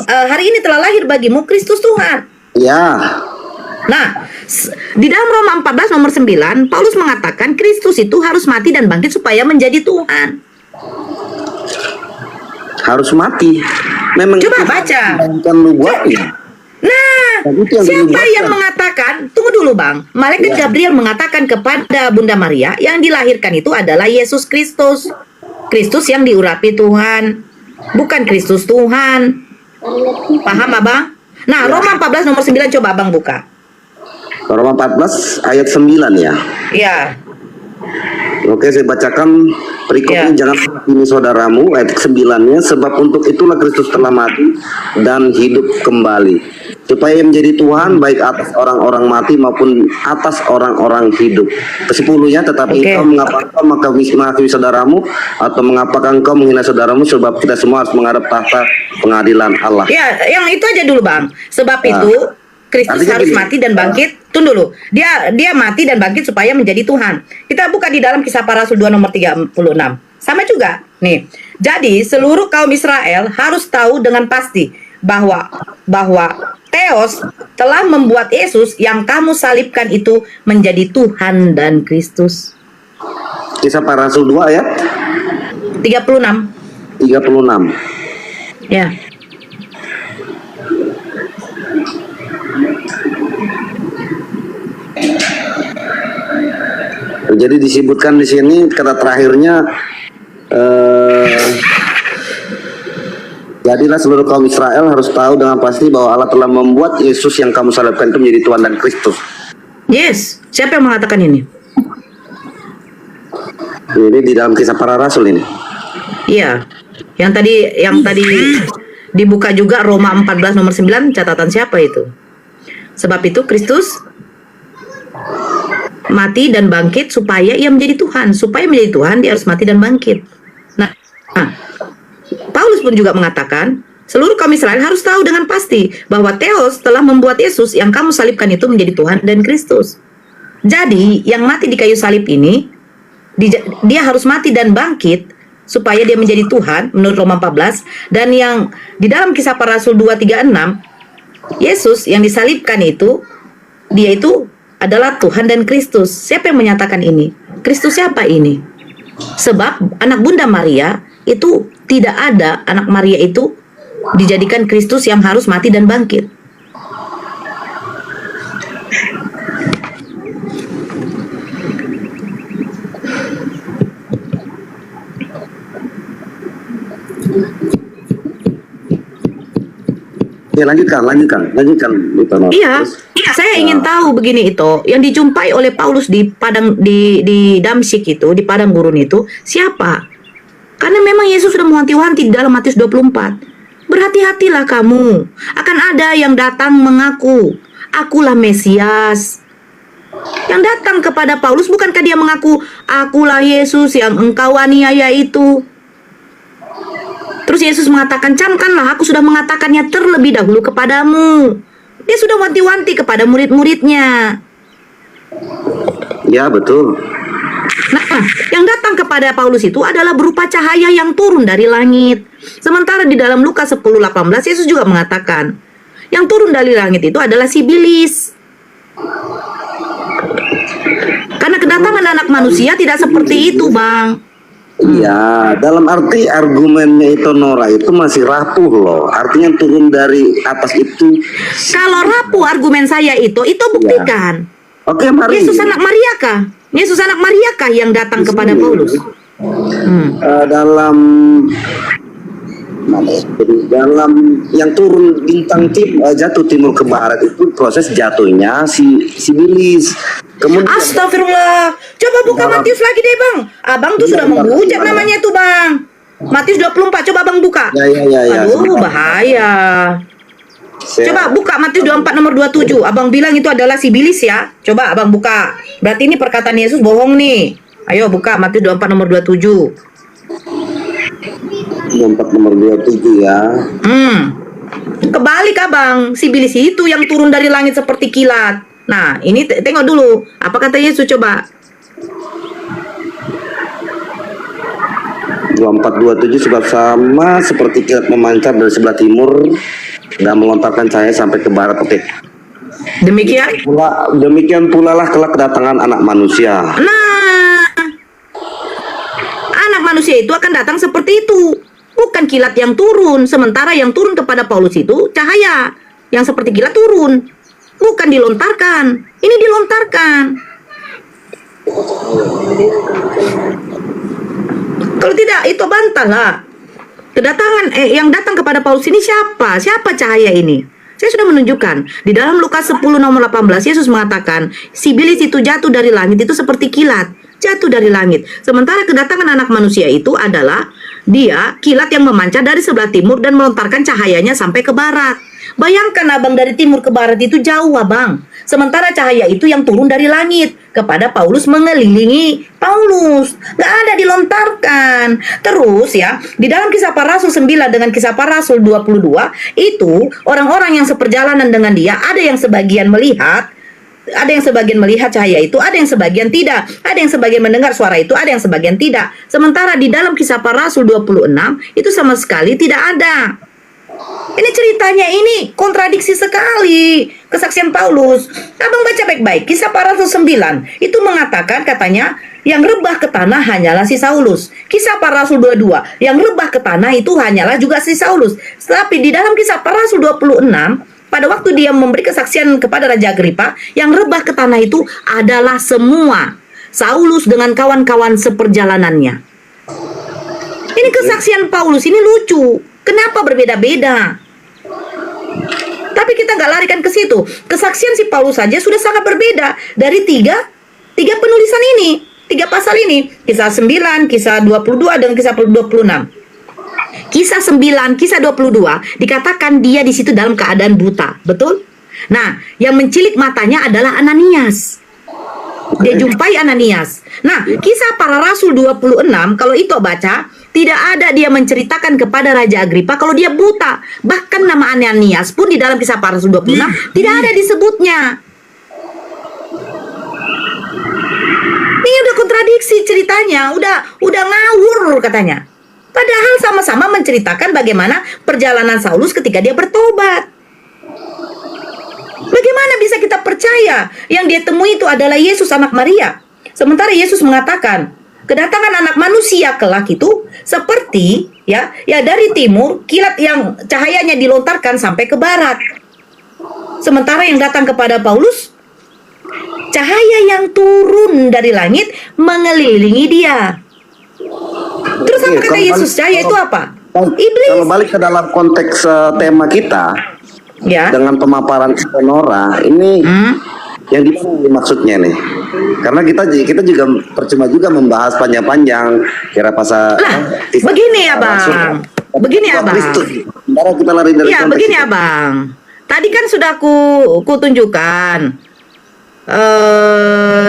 hari ini telah lahir bagimu Kristus Tuhan. ya, Nah, di dalam Roma 14 nomor 9, Paulus mengatakan Kristus itu harus mati dan bangkit supaya menjadi Tuhan. harus mati. Memang Coba itu baca. bukan nubuatnya. Nah, Dan itu yang siapa dinubuatkan. yang mengatakan? Tunggu dulu, Bang. Malaikat Ya. Gabriel mengatakan kepada Bunda Maria yang dilahirkan itu adalah Yesus Kristus. Kristus yang diurapi Tuhan, bukan Kristus Tuhan. Paham, Abang? Nah, Roma 14 nomor 9 coba Abang buka. Roma 14 ayat 9 ya. Ya. Oke, saya bacakan berikutnya. Ya. Jangan ini saudaramu, ayat 9-nya, sebab untuk itulah Kristus telah mati dan hidup kembali, supaya ia menjadi Tuhan baik atas orang-orang mati maupun atas orang-orang hidup. Ke-10-nya, tetapi Oke. engkau mengapa engkau menghakimi saudaramu, atau mengapakah engkau menghina saudaramu, sebab kita semua harus menghadap tahta pengadilan Allah. Ya, yang itu aja dulu, Bang. Sebab itu Kristus Artinya harus gini. mati dan bangkit. Tunggu dulu. Dia mati dan bangkit supaya menjadi Tuhan. Kita buka di dalam Kisah Para Rasul 2 nomor 36. Sama juga. Nih. Jadi seluruh kaum Israel harus tahu dengan pasti bahwa Theos telah membuat Yesus yang kamu salibkan itu menjadi Tuhan dan Kristus. Kisah Para Rasul 2 ayat 36. 36. Ya. Jadi disebutkan di sini kata terakhirnya, jadilah seluruh kaum Israel harus tahu dengan pasti bahwa Allah telah membuat Yesus yang kamu salibkan itu menjadi Tuhan dan Kristus. Yes. Siapa yang mengatakan ini? Ini di dalam Kisah Para Rasul ini. Iya. Yang tadi dibuka juga Roma 14 nomor 9, catatan siapa itu? Sebab itu Kristus mati dan bangkit supaya ia menjadi Tuhan. Supaya menjadi Tuhan dia harus mati dan bangkit. Nah, Paulus pun juga mengatakan seluruh kaum Israel harus tahu dengan pasti bahwa Theos telah membuat Yesus yang kamu salibkan itu menjadi Tuhan dan Kristus. Jadi yang mati di kayu salib ini dia harus mati dan bangkit supaya dia menjadi Tuhan menurut Roma 14. Dan yang di dalam Kisah Para Rasul 2:36, Yesus yang disalibkan itu dia itu adalah Tuhan dan Kristus. Siapa yang menyatakan ini? Kristus siapa ini? Sebab anak Bunda Maria itu tidak ada anak Maria itu dijadikan Kristus yang harus mati dan bangkit. Ya, lanjutkan. Bitono. Iya, saya ingin tahu begini itu, yang dijumpai oleh Paulus di padang di Damsyik itu, di padang gurun itu, siapa? Karena memang Yesus sudah mewanti-wanti di dalam Matius 24. Berhati-hatilah kamu, akan ada yang datang mengaku, akulah Mesias. Yang datang kepada Paulus, bukankah dia mengaku, akulah Yesus yang engkau aniaya itu? Terus Yesus mengatakan, camkanlah, aku sudah mengatakannya terlebih dahulu kepadamu. Dia sudah wanti-wanti kepada murid-muridnya. Ya, betul. Nah, yang datang kepada Paulus itu adalah berupa cahaya yang turun dari langit. Sementara di dalam Lukas 10:18, Yesus juga mengatakan, yang turun dari langit itu adalah Sibilis. Karena kedatangan anak manusia tidak seperti itu, Bang. Iya, dalam arti argumennya itu Nora itu masih rapuh loh. Artinya turun dari atas itu. Kalau rapuh argumen saya itu buktikan. Oke, mari. Yesus anak Maria kah? Yesus anak Maria kah yang datang kepada Paulus? Dalam dalam yang turun bintang jatuh timur ke barat itu proses jatuhnya si Sibilis. Kemudian Astagfirullah. Coba buka Matius lagi deh, Bang. Abang tuh sudah menghujat namanya tuh, Bang. Matius 24, coba Abang buka. Ya. Aduh, sebentar. bahaya. Coba buka Matius 24 nomor 27. Abang bilang itu adalah si Bilis ya. Coba Abang buka. Berarti ini perkataan Yesus bohong nih. Ayo buka Matius 24 nomor 27. 24 nomor 27 ya. Kebalik Abang. Si Bilis itu yang turun dari langit seperti kilat. Nah, ini tengok dulu. Apa kata Yesus coba? 24:27 sebab sama seperti kilat memancar dari sebelah timur dan melontarkan cahaya sampai ke barat. Oke. Demikian pula lah kelak kedatangan anak manusia. Nah, anak manusia itu akan datang seperti itu. Bukan kilat yang turun. Sementara yang turun kepada Paulus itu cahaya. Yang seperti kilat turun. Bukan dilontarkan. Ini dilontarkan. Kalau tidak, itu bantahlah. Kedatangan yang datang kepada Paulus ini siapa? Siapa cahaya ini? Saya sudah menunjukkan. Di dalam Lukas 10 nomor 18, Yesus mengatakan, si Bilis itu jatuh dari langit itu seperti kilat. Jatuh dari langit. Sementara kedatangan anak manusia itu adalah dia kilat yang memancar dari sebelah timur dan melontarkan cahayanya sampai ke barat. Bayangkan Abang, dari timur ke barat itu jauh Abang. Sementara cahaya itu yang turun dari langit kepada Paulus mengelilingi Paulus. Gak ada dilontarkan. Terus ya, di dalam Kisah Para Rasul 9 dengan Kisah Para Rasul 22, itu orang-orang yang seperjalanan dengan dia, ada yang sebagian melihat, ada yang sebagian melihat cahaya itu, ada yang sebagian tidak, ada yang sebagian mendengar suara itu, ada yang sebagian tidak. Sementara di dalam Kisah Para Rasul 26 itu sama sekali tidak ada. Ini ceritanya ini kontradiksi sekali. Kesaksian Paulus. Abang baca baik-baik. Kisah Para Rasul 9 itu mengatakan katanya yang rebah ke tanah hanyalah si Saulus. Kisah Para Rasul 22 yang rebah ke tanah itu hanyalah juga si Saulus. Tapi di dalam Kisah Para Rasul 26, pada waktu dia memberi kesaksian kepada Raja Agripa, yang rebah ke tanah itu adalah semua Saulus dengan kawan-kawan seperjalanannya. Ini kesaksian Paulus, ini lucu. Kenapa berbeda-beda? Tapi kita nggak larikan ke situ. Kesaksian si Paulus saja sudah sangat berbeda dari tiga penulisan ini, 3 pasal ini. Kisah 9, Kisah 22, dan Kisah 26. Kisah 9, Kisah 22 dikatakan dia di situ dalam keadaan buta, betul? Nah, yang mencilik matanya adalah Ananias. Dia jumpai Ananias. Nah, Kisah Para Rasul 26 kalau itu baca, tidak ada dia menceritakan kepada Raja Agripa kalau dia buta. Bahkan nama Ananias pun di dalam Kisah Para Rasul 26 tidak ada disebutnya. Ini udah kontradiksi ceritanya, udah ngawur katanya. Padahal sama-sama menceritakan bagaimana perjalanan Saulus ketika dia bertobat. Bagaimana bisa kita percaya yang dia temui itu adalah Yesus anak Maria? Sementara Yesus mengatakan, kedatangan anak manusia kelak itu seperti ya dari timur kilat yang cahayanya dilontarkan sampai ke barat. Sementara yang datang kepada Paulus, cahaya yang turun dari langit mengelilingi dia. Terus apa kata Yesus? Cahaya itu apa? Iblis. Kalau balik ke dalam konteks tema kita, Ya. dengan pemaparan Sonora ini yang dimana maksudnya nih? Karena kita juga percuma juga membahas panjang-panjang kira pasal. Begini Abang. Begini Abang. Sementara kita lari dari Ya, konteks begini itu. Abang. Tadi kan sudah ku tunjukkan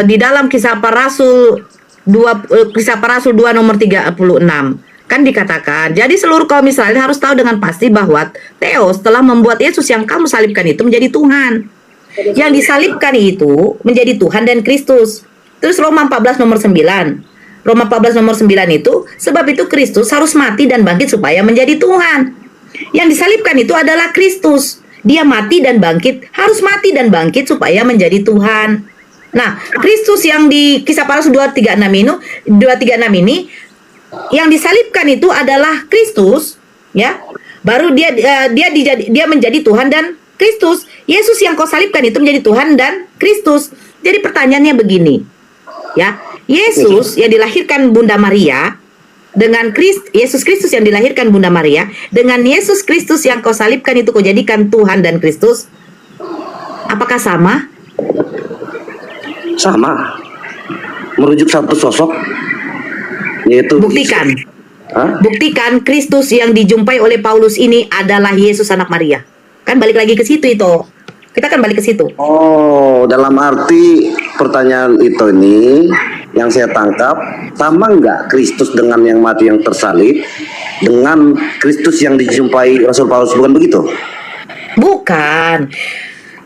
di dalam Kisah Para Rasul 2 nomor 36. Kan dikatakan, jadi seluruh kaum Israel harus tahu dengan pasti bahwa Theos telah membuat Yesus yang kamu salibkan itu menjadi Tuhan. Yang disalibkan itu menjadi Tuhan dan Kristus. Terus Roma 14 nomor 9. Roma 14 nomor 9 itu, sebab itu Kristus harus mati dan bangkit supaya menjadi Tuhan. Yang disalibkan itu adalah Kristus. Dia mati dan bangkit, harus mati dan bangkit supaya menjadi Tuhan. Nah, Kristus yang di Kisah Para Rasul 236 ini yang disalibkan itu adalah Kristus, ya. Baru dia menjadi Tuhan dan Kristus. Yesus yang kau salibkan itu menjadi Tuhan dan Kristus. Jadi pertanyaannya begini, ya. Yesus yang dilahirkan Bunda Maria dengan Yesus Kristus yang dilahirkan Bunda Maria dengan Yesus Kristus yang kau salibkan itu kau jadikan Tuhan dan Kristus. Apakah sama? Sama. Merujuk satu sosok, yaitu Buktikan. Hah? Buktikan Kristus yang dijumpai oleh Paulus ini adalah Yesus anak Maria. Kan balik lagi ke situ itu. Kita kan balik ke situ. Oh, dalam arti pertanyaan itu ini yang saya tangkap, sama nggak Kristus dengan yang mati yang tersalib dengan Kristus yang dijumpai Rasul Paulus, bukan begitu? Bukan.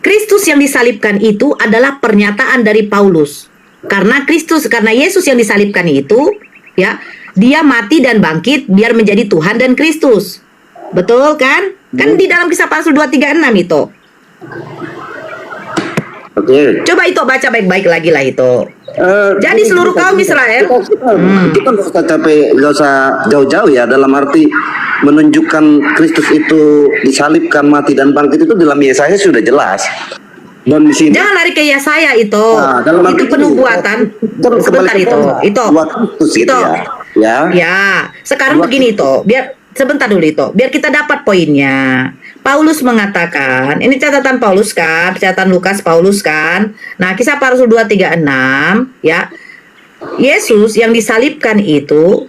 Kristus yang disalibkan itu adalah pernyataan dari Paulus. Karena Yesus yang disalibkan itu, ya, dia mati dan bangkit biar menjadi Tuhan dan Kristus. Betul kan? Kan di dalam Kisah Rasul 2:36 itu. Oke. Coba itu baca baik-baik lagi lah itu. Jadi seluruh kaum Israel. Kita nggak usah capek, nggak usah jauh-jauh ya. Dalam arti menunjukkan Kristus itu disalibkan, mati dan bangkit itu dalam Yesaya sudah jelas. Dan di sini. Jangan lari ke Yesaya itu. Nah, dalam Itu arti penubuatan. terus Sebentar kembali ke itu. tema. Itu. Buat Kristus gitu Itu. ya. Ya, sekarang Buat- begini toh, biar sebentar dulu itu, biar kita dapat poinnya. Paulus mengatakan, ini catatan Paulus kan, catatan Lukas Paulus kan. Nah, Kisah Para Rasul 2:36 ya. Yesus yang disalibkan itu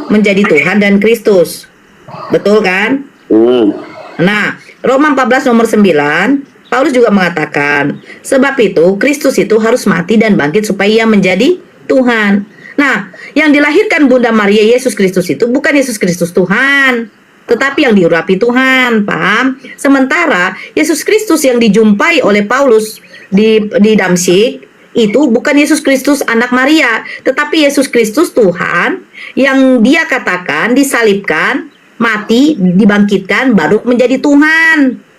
menjadi Tuhan dan Kristus. Betul kan? Nah, Roma 14 nomor 9, Paulus juga mengatakan, sebab itu Kristus itu harus mati dan bangkit supaya ia menjadi Tuhan. Nah, yang dilahirkan Bunda Maria Yesus Kristus itu bukan Yesus Kristus Tuhan, tetapi yang diurapi Tuhan, paham? Sementara Yesus Kristus yang dijumpai oleh Paulus di Damsyik itu bukan Yesus Kristus anak Maria, tetapi Yesus Kristus Tuhan yang dia katakan disalibkan, mati, dibangkitkan, baru menjadi Tuhan.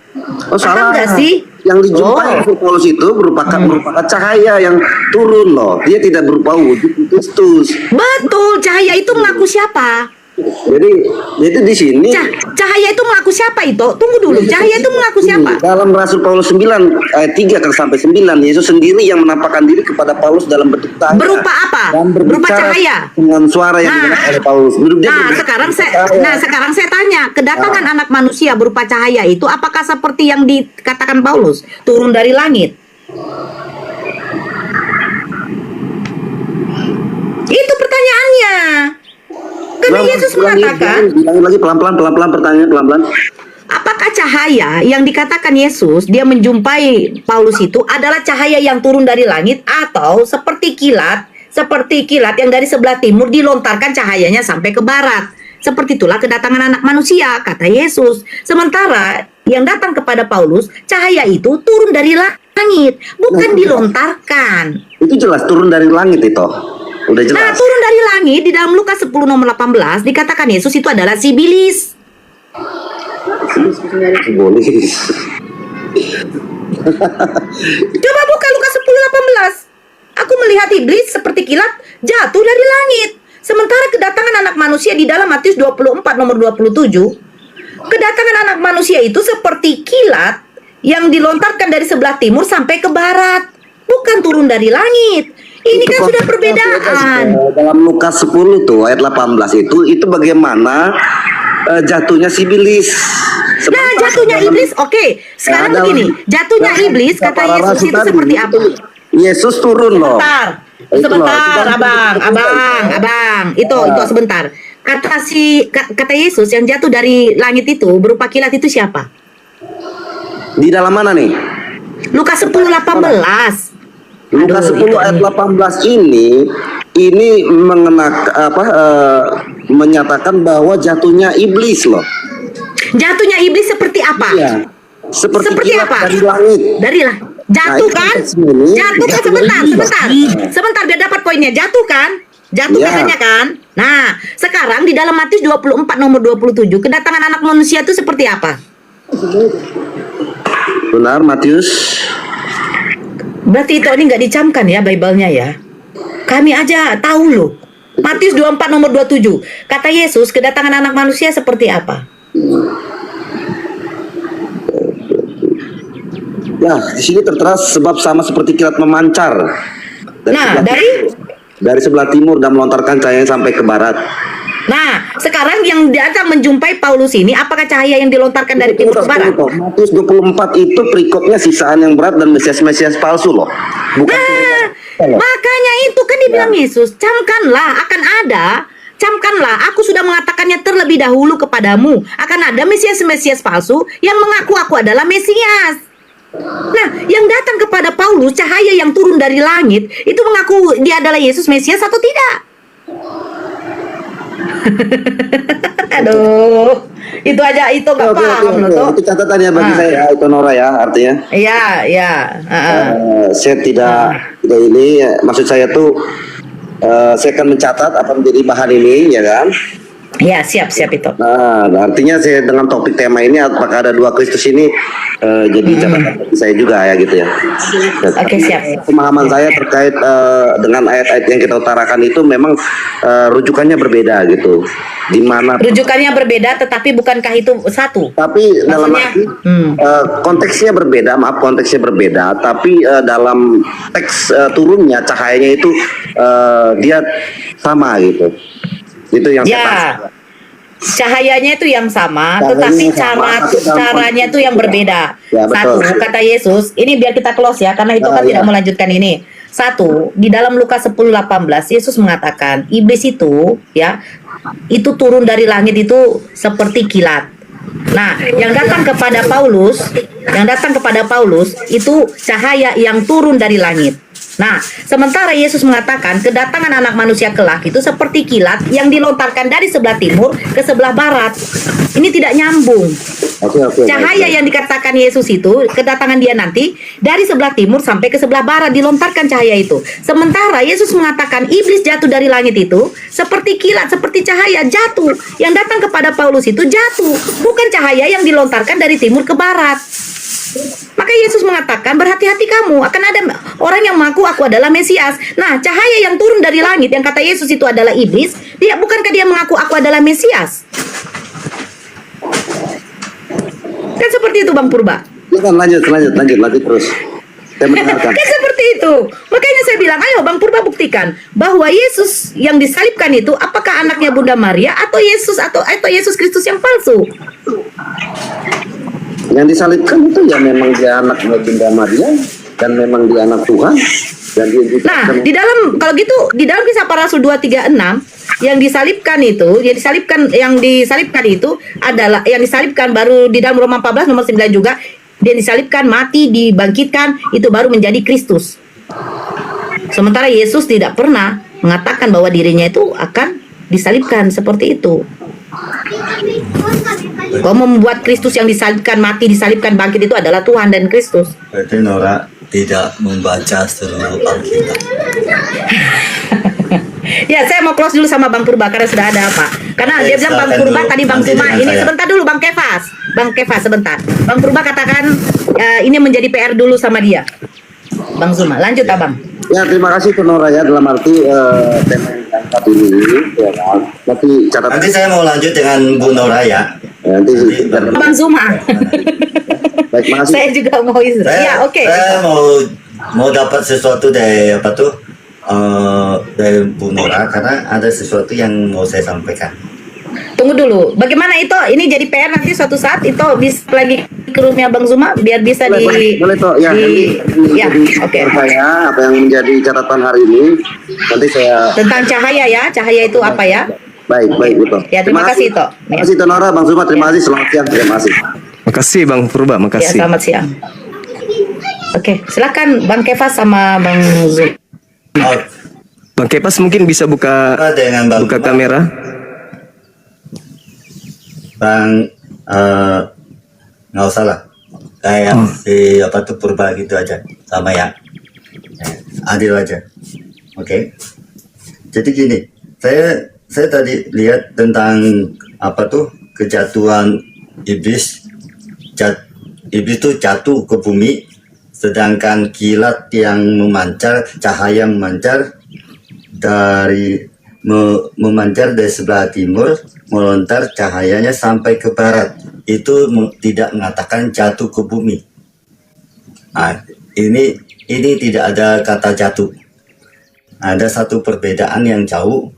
Oh, salah. nggak sih? Yang dijumpai Oh. Rasul Paulus itu merupakan cahaya yang turun loh. Dia tidak berupa wujud Kristus. Betul, cahaya itu mengaku siapa? Jadi di sini Cahaya itu mengaku siapa itu? Tunggu dulu, cahaya itu mengaku siapa? dalam Rasul Paulus 9 ayat 3 sampai 9, Yesus sendiri yang menampakkan diri kepada Paulus dalam bentuk cahaya. Berupa apa? Dan berbicara Berupa cahaya. dengan suara yang Nah. didengar oleh Paulus. Sekarang saya tanya, kedatangan anak manusia berupa cahaya itu apakah seperti yang dikatakan Paulus, turun dari langit? Itu pertanyaannya. Karena Yesus mengatakan, bilangin lagi pelan-pelan pertanyaan pelan-pelan. apakah cahaya yang dikatakan Yesus dia menjumpai Paulus itu adalah cahaya yang turun dari langit atau seperti kilat yang dari sebelah timur dilontarkan cahayanya sampai ke barat? Seperti itulah kedatangan anak manusia, kata Yesus. Sementara yang datang kepada Paulus, cahaya itu turun dari langit, bukan dilontarkan. Itu jelas turun dari langit itu. Udah jelas. Nah, turun dari langit di dalam Lukas 10 nomor 18 dikatakan Yesus itu adalah sibilis. Boleh. Coba buka Lukas 10:18. Aku melihat iblis seperti kilat jatuh dari langit. Sementara kedatangan anak manusia di dalam Matius 24 nomor 27, kedatangan anak manusia itu seperti kilat yang dilontarkan dari sebelah timur sampai ke barat, bukan turun dari langit. Ini kan sudah perbedaan. Dalam Lukas 10 tuh ayat 18 itu bagaimana jatuhnya sibilis. Nah, jatuhnya iblis, oke. Sekarang begini, jatuhnya iblis kata Yesus itu seperti apa? Yesus turun loh. Sebentar, abang. Itu sebentar. Kata Yesus yang jatuh dari langit itu berupa kilat itu siapa? Di dalam mana nih? Lukas 10:18. Lukas 10 ayat 18 ini menyatakan bahwa jatuhnya iblis loh. Jatuhnya iblis seperti apa? Iya. Seperti kilat apa? dari langit. Jatuh Nah, kan? itu ini, Jatuh kan? Sebentar biar dapat poinnya. Jatuh kan? Jatuh Iya. katanya kan? Nah, sekarang di dalam Matius 24 nomor 27, kedatangan anak manusia itu seperti apa? Benar, Matius. Berarti itu ini nggak dicamkan ya Bible-nya ya. Kami aja tahu loh. Matius 24 nomor 27. Kata Yesus, kedatangan anak manusia seperti apa? Ya, di sini tertera sebab sama seperti kilat memancar. Dari sebelah timur dan melontarkan cahaya sampai ke barat. Nah, sekarang yang datang menjumpai Paulus ini, apakah cahaya yang dilontarkan dari timur ke barat? Matius 24 itu perikopnya sisaan yang berat dan mesias-mesias palsu loh. Bukan. Makanya itu kan dibilang Yesus, camkanlah akan ada camkanlah, aku sudah mengatakannya terlebih dahulu kepadamu, akan ada Mesias-Mesias palsu yang mengaku aku adalah Mesias. Nah, yang datang kepada Paulus, cahaya yang turun dari langit, itu mengaku dia adalah Yesus Mesias atau tidak? Aduh, itu aja, itu gak paham loh toh. Itu catatannya bagi saya, itu Nora ya, artinya. Iya, iya. Saya tidak ini, maksud saya tuh saya akan mencatat apa menjadi bahan ini, ya kan? Iya, siap itu. Nah, artinya saya dengan topik tema ini, apakah ada dua Kristus ini jadi catatan bagi saya juga ya gitu ya. Oke, siap. Pemahaman saya terkait dengan ayat-ayat yang kita utarakan itu memang rujukannya berbeda gitu. Di mana Rujukannya berbeda, tetapi bukankah itu satu? tapi dalam Maksudnya, arti konteksnya berbeda, maaf konteksnya berbeda, tapi dalam teks turunnya cahayanya itu dia sama gitu. Itu yang saya Ya, maksud. cahayanya itu yang sama, Cahayanya tetapi yang sama, tapi dalam caranya itu yang berbeda. Ya, betul. Satu, kata Yesus, ini biar kita close ya, karena itu kan Ya. tidak melanjutkan ini. Satu, di dalam Lukas 10:18, Yesus mengatakan, iblis itu, ya, itu turun dari langit itu seperti kilat. Nah, yang datang kepada Paulus itu cahaya yang turun dari langit. Nah, sementara Yesus mengatakan kedatangan anak manusia kelak itu seperti kilat yang dilontarkan dari sebelah timur ke sebelah barat. Ini tidak nyambung. Oke. Cahaya yang dikatakan Yesus itu, kedatangan dia nanti dari sebelah timur sampai ke sebelah barat dilontarkan cahaya itu. Sementara Yesus mengatakan iblis jatuh dari langit itu seperti kilat, seperti cahaya jatuh. Yang datang kepada Paulus itu jatuh, bukan cahaya yang dilontarkan dari timur ke barat. Maka Yesus mengatakan, berhati-hati kamu, akan ada orang yang mengaku aku adalah Mesias. Nah, cahaya yang turun dari langit yang kata Yesus itu adalah iblis, bukankah dia mengaku aku adalah Mesias? Kan seperti itu Bang Purba. Silakan lanjut terus. Saya mendengarkan. Kan seperti itu. Makanya saya bilang, ayo Bang Purba buktikan bahwa Yesus yang disalibkan itu apakah anaknya Bunda Maria atau Yesus Kristus yang palsu? Yang disalibkan itu ya memang dia anak Bunda Maria dan memang dia anak Tuhan dan dia juga Nah, kalau gitu di dalam Kisah Para Rasul 2:36 yang disalibkan itu adalah yang disalibkan baru di dalam Roma 14 nomor 9 juga, dia disalibkan, mati, dibangkitkan, itu baru menjadi Kristus. Sementara Yesus tidak pernah mengatakan bahwa dirinya itu akan disalibkan seperti itu. Kau membuat Kristus yang disalibkan, mati, disalibkan, bangkit itu adalah Tuhan dan Kristus. Berarti Nora tidak membaca seluruh Alkitab. Ya, saya mau close dulu sama Bang Purba karena sudah ada apa. Karena Oke, dia bilang Bang silakan Purba dulu. tadi Bang Nanti Zuma. dengan Ini saya. sebentar dulu Bang Kefas sebentar. Bang Purba katakan ini menjadi PR dulu sama dia. Bang Zuma, lanjut Abang. ya terima kasih ke Nora ya, dalam arti tema yang diangkat ini ya kan. Nanti saya mau lanjut dengan Bu Nora ya. Nanti Bang Zuma. baik, makasih. Saya juga mau istri. Ya, oke. Saya mau dapat sesuatu dari dari Bu Nora karena ada sesuatu yang mau saya sampaikan. Tunggu dulu. Bagaimana itu? Ini jadi PR nanti suatu saat itu bisa lagi ke rumahnya Bang Zuma biar bisa boleh toh ya, ya, oke. Saya apa yang menjadi catatan hari ini nanti saya Tentang cahaya ya. Cahaya itu apa ya? baik itu. Ya, terima kasih, Tok. Terima kasih Nora, Bang Zuma, terima kasih, selamat siang, terima kasih. Makasih Bang Purba, Ya, makasih. selamat siang. Oke, silakan Bang Kefas sama Bang Zul. Oh, Bang Kepas mungkin bisa buka dengan Bang Zuma. kamera. Bang, nggak usah lah. Kayak si Purba gitu aja, sama ya. Adil aja. Oke. Jadi gini, saya tadi lihat tentang kejatuhan iblis. Iblis itu jatuh ke bumi, sedangkan kilat yang memancar, cahaya memancar dari sebelah timur, melontar cahayanya sampai ke barat. Itu tidak mengatakan jatuh ke bumi. Nah, ini tidak ada kata jatuh. Ada satu perbedaan yang jauh.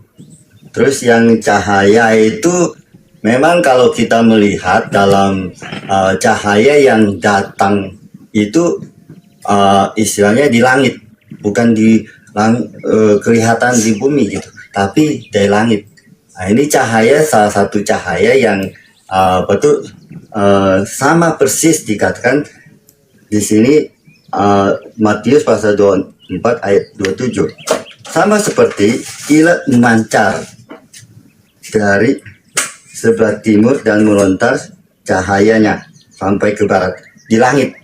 Terus yang cahaya itu memang kalau kita melihat dalam cahaya yang datang itu istilahnya di langit, bukan kelihatan di bumi gitu, tapi dari langit. Nah, ini cahaya, salah satu cahaya yang betul sama persis dikatakan di sini, Matius pasal 24 ayat 27. Sama seperti kilat memancar dari sebelah timur dan melontar cahayanya sampai ke barat di langit.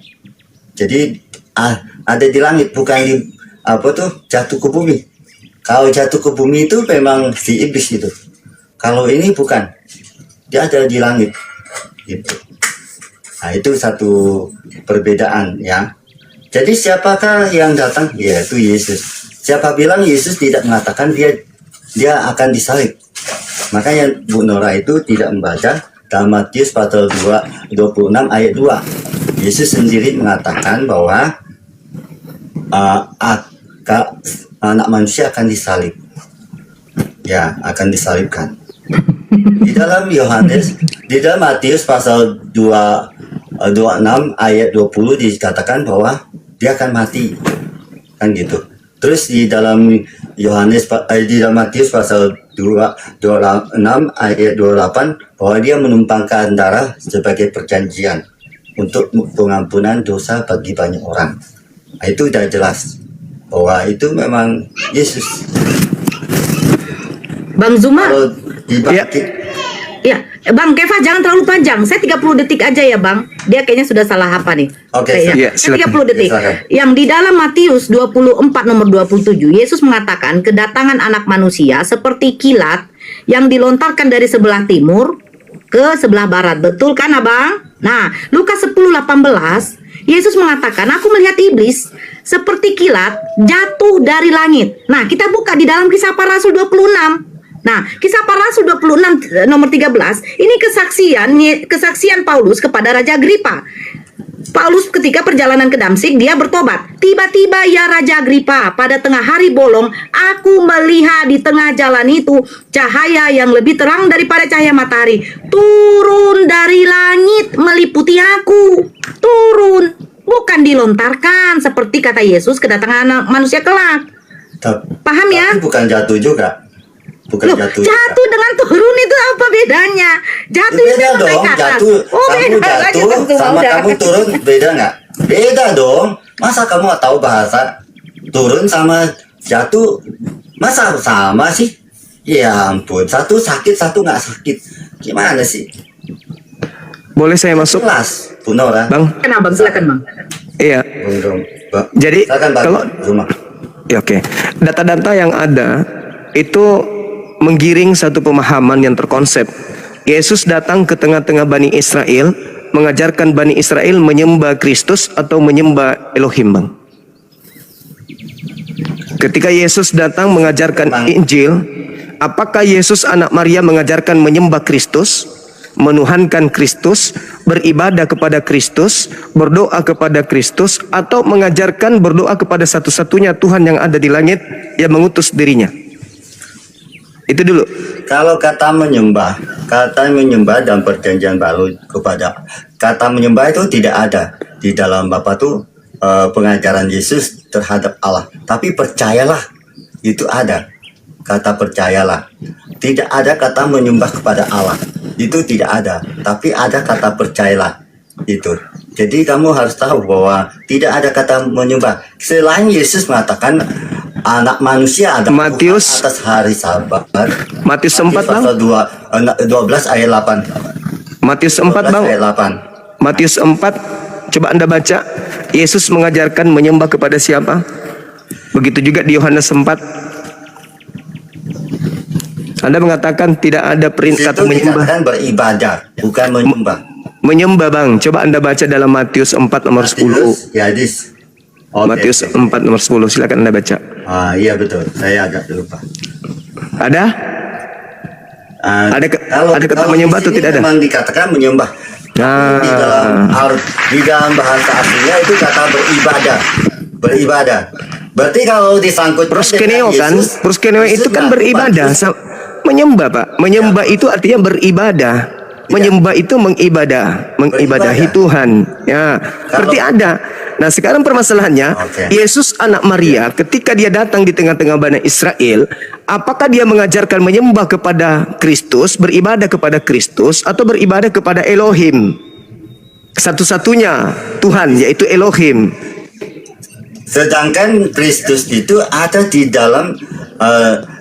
Jadi ada di langit, bukan di jatuh ke bumi. Kalau jatuh ke bumi itu memang si iblis itu. Kalau ini bukan, dia ada di langit. Gitu. Nah, itu satu perbedaan ya. Jadi siapakah yang datang? Yaitu Yesus. Siapa bilang Yesus tidak mengatakan dia akan disalib? Makanya Bu Nora itu tidak membaca dalam Matius pasal 26 ayat 2. Yesus sendiri mengatakan bahwa anak manusia akan disalib. Ya, akan disalibkan. Di dalam Matius pasal 26 ayat 20 dikatakan bahwa dia akan mati. Kan gitu. Terus di dalam Matius pasal 26 ayat 28 bahwa dia menumpangkan darah sebagai perjanjian untuk pengampunan dosa bagi banyak orang. Nah, itu sudah jelas bahwa itu memang Yesus. Bang Zuma. Kalau dibangkit, Ya, Bang Keva jangan terlalu panjang. Saya 30 detik aja ya, Bang. Dia kayaknya sudah salah apa nih? Oke, Kayaknya. silakan. 30 detik. Silakan. Yang di dalam Matius 24 nomor 27, Yesus mengatakan kedatangan anak manusia seperti kilat yang dilontarkan dari sebelah timur ke sebelah barat. Betul kan, Abang? Nah, Lukas 10:18, Yesus mengatakan, aku melihat iblis seperti kilat jatuh dari langit. Nah, kita buka di dalam Kisah Para Rasul 26. Nah, Kisah Para Rasul 26 nomor 13, ini kesaksian Paulus kepada Raja Agripa. Paulus ketika perjalanan ke Damsik, dia bertobat. Tiba-tiba ya Raja Agripa, pada tengah hari bolong, aku melihat di tengah jalan itu cahaya yang lebih terang daripada cahaya matahari. Turun dari langit meliputi aku. Turun, bukan dilontarkan seperti kata Yesus kedatangan anak manusia kelak. Paham ya? Tapi bukan jatuh juga. Bukan Loh, jatuh. jatuh dengan turun itu apa bedanya? Jatuh itu Beda memang naik dong, ke atas. jatuh. Oh, Kamu beda lagi, jatuh Bang Zuma, sama udah. kamu turun beda nggak? Beda dong. Masa kamu nggak tahu bahasa turun sama jatuh? Masa sama sih? Ya ampun, satu sakit, satu nggak sakit. Gimana sih? Boleh saya masuk, Jelas, Bu Nora. Bang? Kenapa, Bang? Silakan, Bang. Iya. Jadi, Silakan, Bang kalau Zuma. ya oke, data-data yang ada itu menggiring satu pemahaman yang terkonsep. Yesus datang ke tengah-tengah Bani Israel, mengajarkan Bani Israel menyembah Kristus atau menyembah Elohim, Bang. Ketika Yesus datang mengajarkan Injil, apakah Yesus anak Maria mengajarkan menyembah Kristus, menuhankan Kristus, beribadah kepada Kristus, berdoa kepada Kristus, atau mengajarkan berdoa kepada satu-satunya Tuhan yang ada di langit yang mengutus dirinya? Itu dulu. Kalau kata menyembah dalam perjanjian baru kata menyembah itu tidak ada di dalam pengajaran Yesus terhadap Allah. Tapi percayalah, itu ada. Kata percayalah. Tidak ada kata menyembah kepada Allah. Itu tidak ada. Tapi ada kata percayalah. Itu. Jadi kamu harus tahu bahwa tidak ada kata menyembah. Selain Yesus mengatakan anak manusia ada Matius atas hari Sabat. Matius 4, Bang. Pasal 12 ayat 8. Matius 4, Bang. Ayat 8. Matius 4, coba Anda baca. Yesus mengajarkan menyembah kepada siapa? Begitu juga di Yohanes 4. Anda mengatakan tidak ada perintah kata menyembah. Dikatakan beribadah, bukan menyembah. Menyembah, Bang. Coba Anda baca dalam Matius 4 nomor 10. Yadis. Oke, Matius oke. 4 nomor 10. Silakan Anda baca. Iya betul. Saya agak lupa. Ada? Ada kata kalau menyembah di atau sini tidak ada? Memang dikatakan menyembah. Nah, Di dalam bahasa aslinya itu kata beribadah. Beribadah. Berarti kalau disangkut proskeneo kan? Proskeneo itu kan beribadah. Menyembah, Pak. Menyembah itu artinya beribadah. Menyembah itu mengibadahi Tuhan. Ya, berarti ada. Nah, sekarang permasalahannya, Yesus anak Maria ketika dia datang di tengah-tengah Bani Israel, apakah dia mengajarkan menyembah kepada Kristus, beribadah kepada Kristus, atau beribadah kepada Elohim? Satu-satunya Tuhan, yaitu Elohim. Sedangkan Kristus itu ada di dalam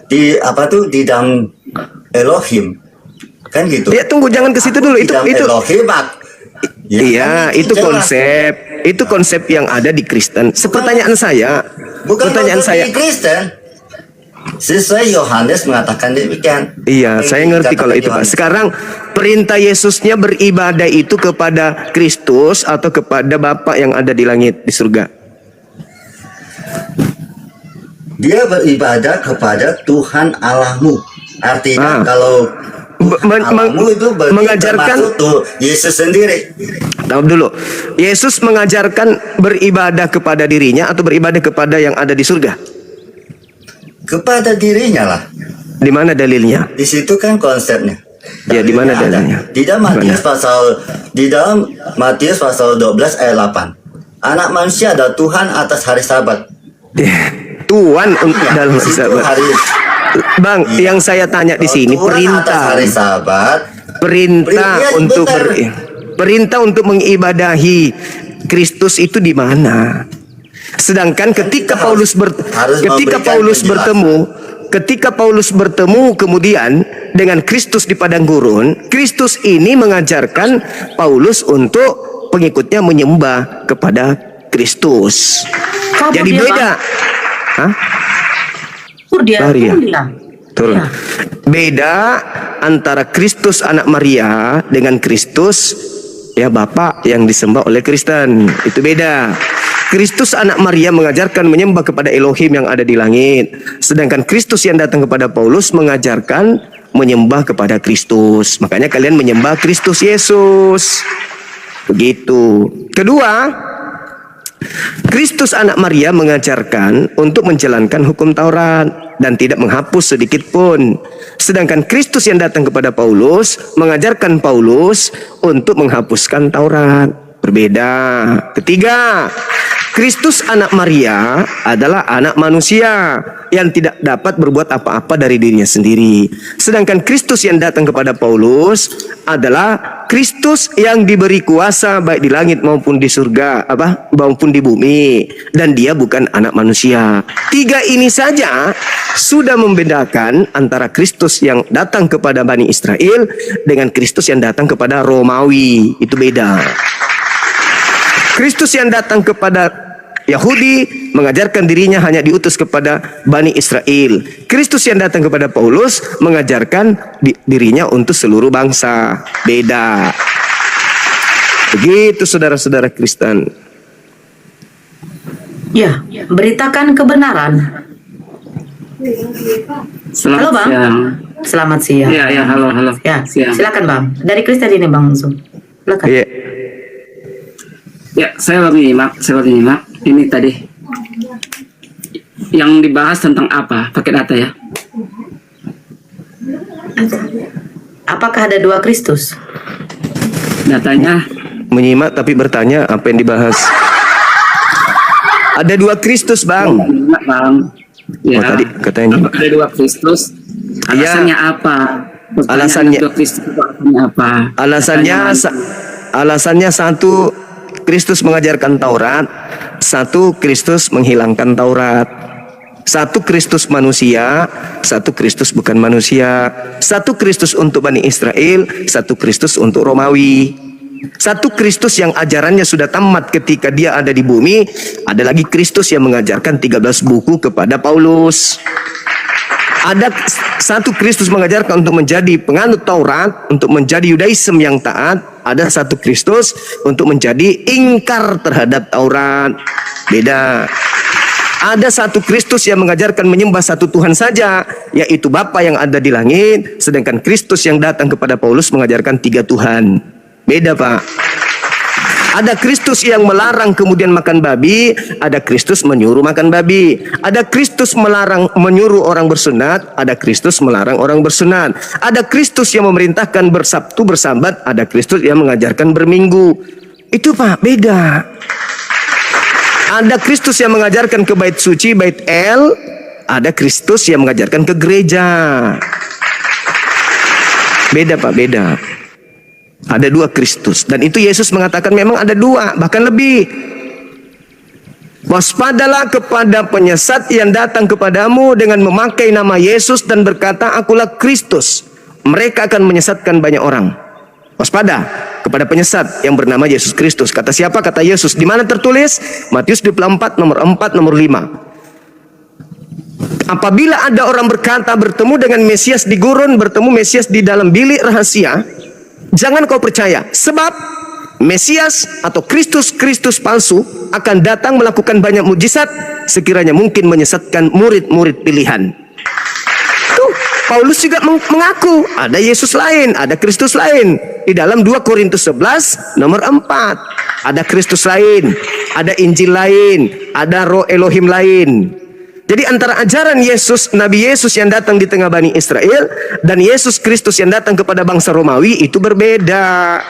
di dalam Elohim, kan gitu. Ya, tunggu, jangan ke situ dulu. Di dalam Elohim, iya, kan itu jelas. konsep yang ada di Kristen. Pertanyaan saya, Bukan di Kristen. Sesuai Yohanes mengatakan demikian. iya, saya ngerti kalau itu, Pak. Yohanes. Sekarang perintah Yesusnya beribadah itu kepada Kristus atau kepada Bapa yang ada di langit, di surga? Dia beribadah kepada Tuhan Allahmu. Artinya kalau Allahmu itu mengajarkan tuh Yesus sendiri. Tahu dulu, Yesus mengajarkan beribadah kepada dirinya atau beribadah kepada yang ada di surga? Kepada dirinya lah. Di mana dalilnya? Di situ kan konsepnya. Ya, di mana Dalilnya ada. dalilnya? Di dalam Matius pasal 12 ayat 8. Anak manusia adalah Tuhan atas hari Sabat. Tuhan Ya, dalam di situ Sabat. hari Bang, yang saya tanya di sini Tuhan atas hari Sabat. perintah untuk mengibadahi Kristus itu di mana? Sedangkan ketika Paulus bertemu kemudian dengan Kristus di padang gurun, Kristus ini mengajarkan Paulus untuk pengikutnya menyembah kepada Kristus. Kabur Jadi dia, beda. Hah? Kabur dia. Lari ya? Turun dia. Betul. Iya. Beda antara Kristus anak Maria dengan Kristus ya Bapa yang disembah oleh Kristen. Itu beda. Kristus anak Maria mengajarkan menyembah kepada Elohim yang ada di langit. Sedangkan Kristus yang datang kepada Paulus mengajarkan menyembah kepada Kristus. Makanya kalian menyembah Kristus Yesus. Begitu. Kedua, Kristus anak Maria mengajarkan untuk menjalankan hukum Taurat dan tidak menghapus sedikit pun. Sedangkan Kristus yang datang kepada Paulus mengajarkan Paulus untuk menghapuskan Taurat. Berbeda. Ketiga, Kristus anak Maria adalah anak manusia yang tidak dapat berbuat apa-apa dari dirinya sendiri. Sedangkan Kristus yang datang kepada Paulus adalah Kristus yang diberi kuasa baik di langit maupun di surga, maupun di bumi, dan dia bukan anak manusia. Tiga ini saja sudah membedakan antara Kristus yang datang kepada Bani Israel dengan Kristus yang datang kepada Romawi. Itu beda. Kristus yang datang kepada Yahudi mengajarkan dirinya hanya diutus kepada Bani Israel. Kristus yang datang kepada Paulus mengajarkan dirinya untuk seluruh bangsa. Beda. Begitu saudara-saudara Kristen. Ya, beritakan kebenaran. Selamat Halo, Bang. siang. Selamat siang. Ya, halo. Ya, Siang. silakan Bang. Dari Kristen ini Bang langsung. Silakan. Iya. Ya, saya baru nyimak. Ini tadi yang dibahas tentang apa? Pakai data ya. Apakah ada dua Kristus? Datanya Menyimak tapi bertanya apa yang dibahas. Ada dua Kristus, Bang. enggak, Bang. Ya, Oh, tadi katanya. apakah ada dua Kristus? Alasannya apa? Pertanyaan Alasannya- dua Kristus itu alasannya apa? Alasannya satu, Kristus mengajarkan Taurat. Satu, Kristus menghilangkan Taurat. Satu Kristus manusia, satu Kristus bukan manusia. Satu Kristus untuk Bani Israel, satu Kristus untuk Romawi. Satu Kristus yang ajarannya sudah tamat ketika dia ada di bumi. Ada lagi Kristus yang mengajarkan 13 buku kepada Paulus. Ada satu Kristus mengajarkan untuk menjadi penganut Taurat, untuk menjadi Yudaism yang taat. Ada satu Kristus untuk menjadi ingkar terhadap Taurat. Beda. Ada satu Kristus yang mengajarkan menyembah satu Tuhan saja, yaitu Bapa yang ada di langit. Sedangkan Kristus yang datang kepada Paulus mengajarkan 3 Tuhan. Beda, Pak. Ada Kristus yang melarang kemudian makan babi, ada Kristus menyuruh makan babi. Ada Kristus menyuruh orang bersunat, ada Kristus melarang orang bersunat. Ada Kristus yang memerintahkan bersabtu bersabat, ada Kristus yang mengajarkan berminggu. Itu Pak, beda. Ada Kristus yang mengajarkan ke bait suci, bait El, ada Kristus yang mengajarkan ke gereja. Beda Pak, beda. Ada dua Kristus. Dan itu Yesus mengatakan memang ada dua, bahkan lebih. Waspadalah kepada penyesat yang datang kepadamu dengan memakai nama Yesus dan berkata, akulah Kristus. Mereka akan menyesatkan banyak orang. Waspada kepada penyesat yang bernama Yesus Kristus. Kata siapa? Kata Yesus. Di mana tertulis? Matius 24 nomor 4 nomor 5. Apabila ada orang berkata bertemu dengan Mesias di gurun, bertemu Mesias di dalam bilik rahasia, jangan kau percaya, sebab Mesias atau Kristus palsu akan datang melakukan banyak mujizat sekiranya mungkin menyesatkan murid-murid pilihan. Tuh, Paulus juga mengaku ada Yesus lain, ada Kristus lain. Di dalam 2 Korintus 11 nomor 4. Ada Kristus lain, ada Injil lain, ada Roh Elohim lain. Jadi antara ajaran Yesus, Nabi Yesus yang datang di tengah Bani Israel dan Yesus Kristus yang datang kepada bangsa Romawi itu berbeda.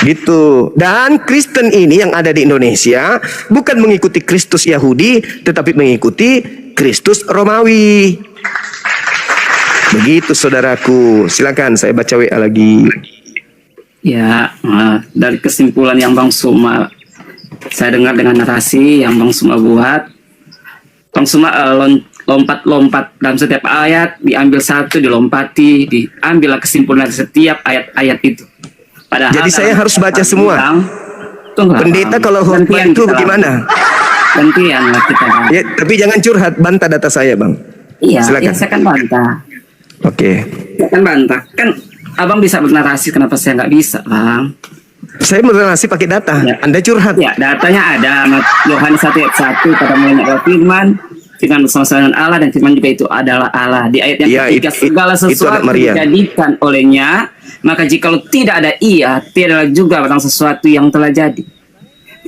Gitu. Dan Kristen ini yang ada di Indonesia bukan mengikuti Kristus Yahudi, tetapi mengikuti Kristus Romawi. Begitu saudaraku. Silakan saya baca WA lagi. Ya, dari kesimpulan yang Bang Suma saya dengar dengan narasi yang Bang Suma buat, Bang Suma lompat-lompat dalam setiap ayat, diambil satu, dilompati, diambillah kesimpulan dari setiap ayat-ayat itu. Padahal jadi saya harus baca semua. Pendeta kalau khotbah itu bagaimana? Gantian lah kita. Ya, tapi jangan curhat, bantah data saya Bang. Iya, silakan. Ya, saya kan bantah. Oke. Saya kan bantah. Kan Abang bisa bernarasi, kenapa saya nggak bisa, Bang? Saya bernarasi pakai data. Ya. Anda curhat. Ya, datanya ada. Yohanes 1 ayat 1, pada mulanya adalah firman bersama-sama dengan Allah, dan firman juga itu adalah Allah. Di ayat yang ketiga, segala sesuatu dijadikan olehnya, maka jikalau tidak ada ia, tidaklah juga barang sesuatu yang telah jadi.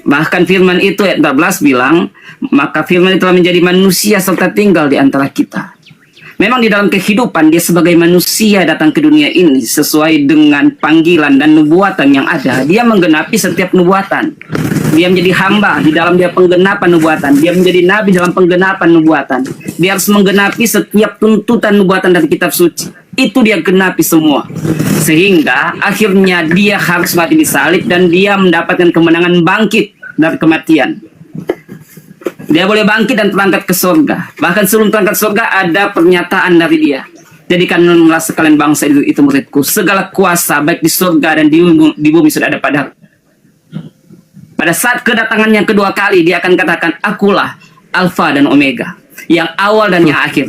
Bahkan firman itu ayat 14 bilang, maka firman itu telah menjadi manusia serta tinggal di antara kita. Memang di dalam kehidupan dia sebagai manusia datang ke dunia ini sesuai dengan panggilan dan nubuatan yang ada. Dia menggenapi setiap nubuatan. Dia menjadi hamba di dalam dia penggenapan nubuatan. Dia menjadi nabi dalam penggenapan nubuatan. Dia harus menggenapi setiap tuntutan nubuatan dari kitab suci. Itu dia genapi semua. Sehingga akhirnya dia harus mati di salib dan dia mendapatkan kemenangan bangkit dari kematian. Dia boleh bangkit dan terangkat ke surga. Bahkan sebelum terangkat surga ada pernyataan dari dia. Jadikanlah sekalian bangsa itu muridku. Segala kuasa baik di surga dan di bumi sudah ada pada. Pada saat kedatangan yang kedua kali dia akan katakan, akulah Alfa dan Omega, yang awal dan yang akhir,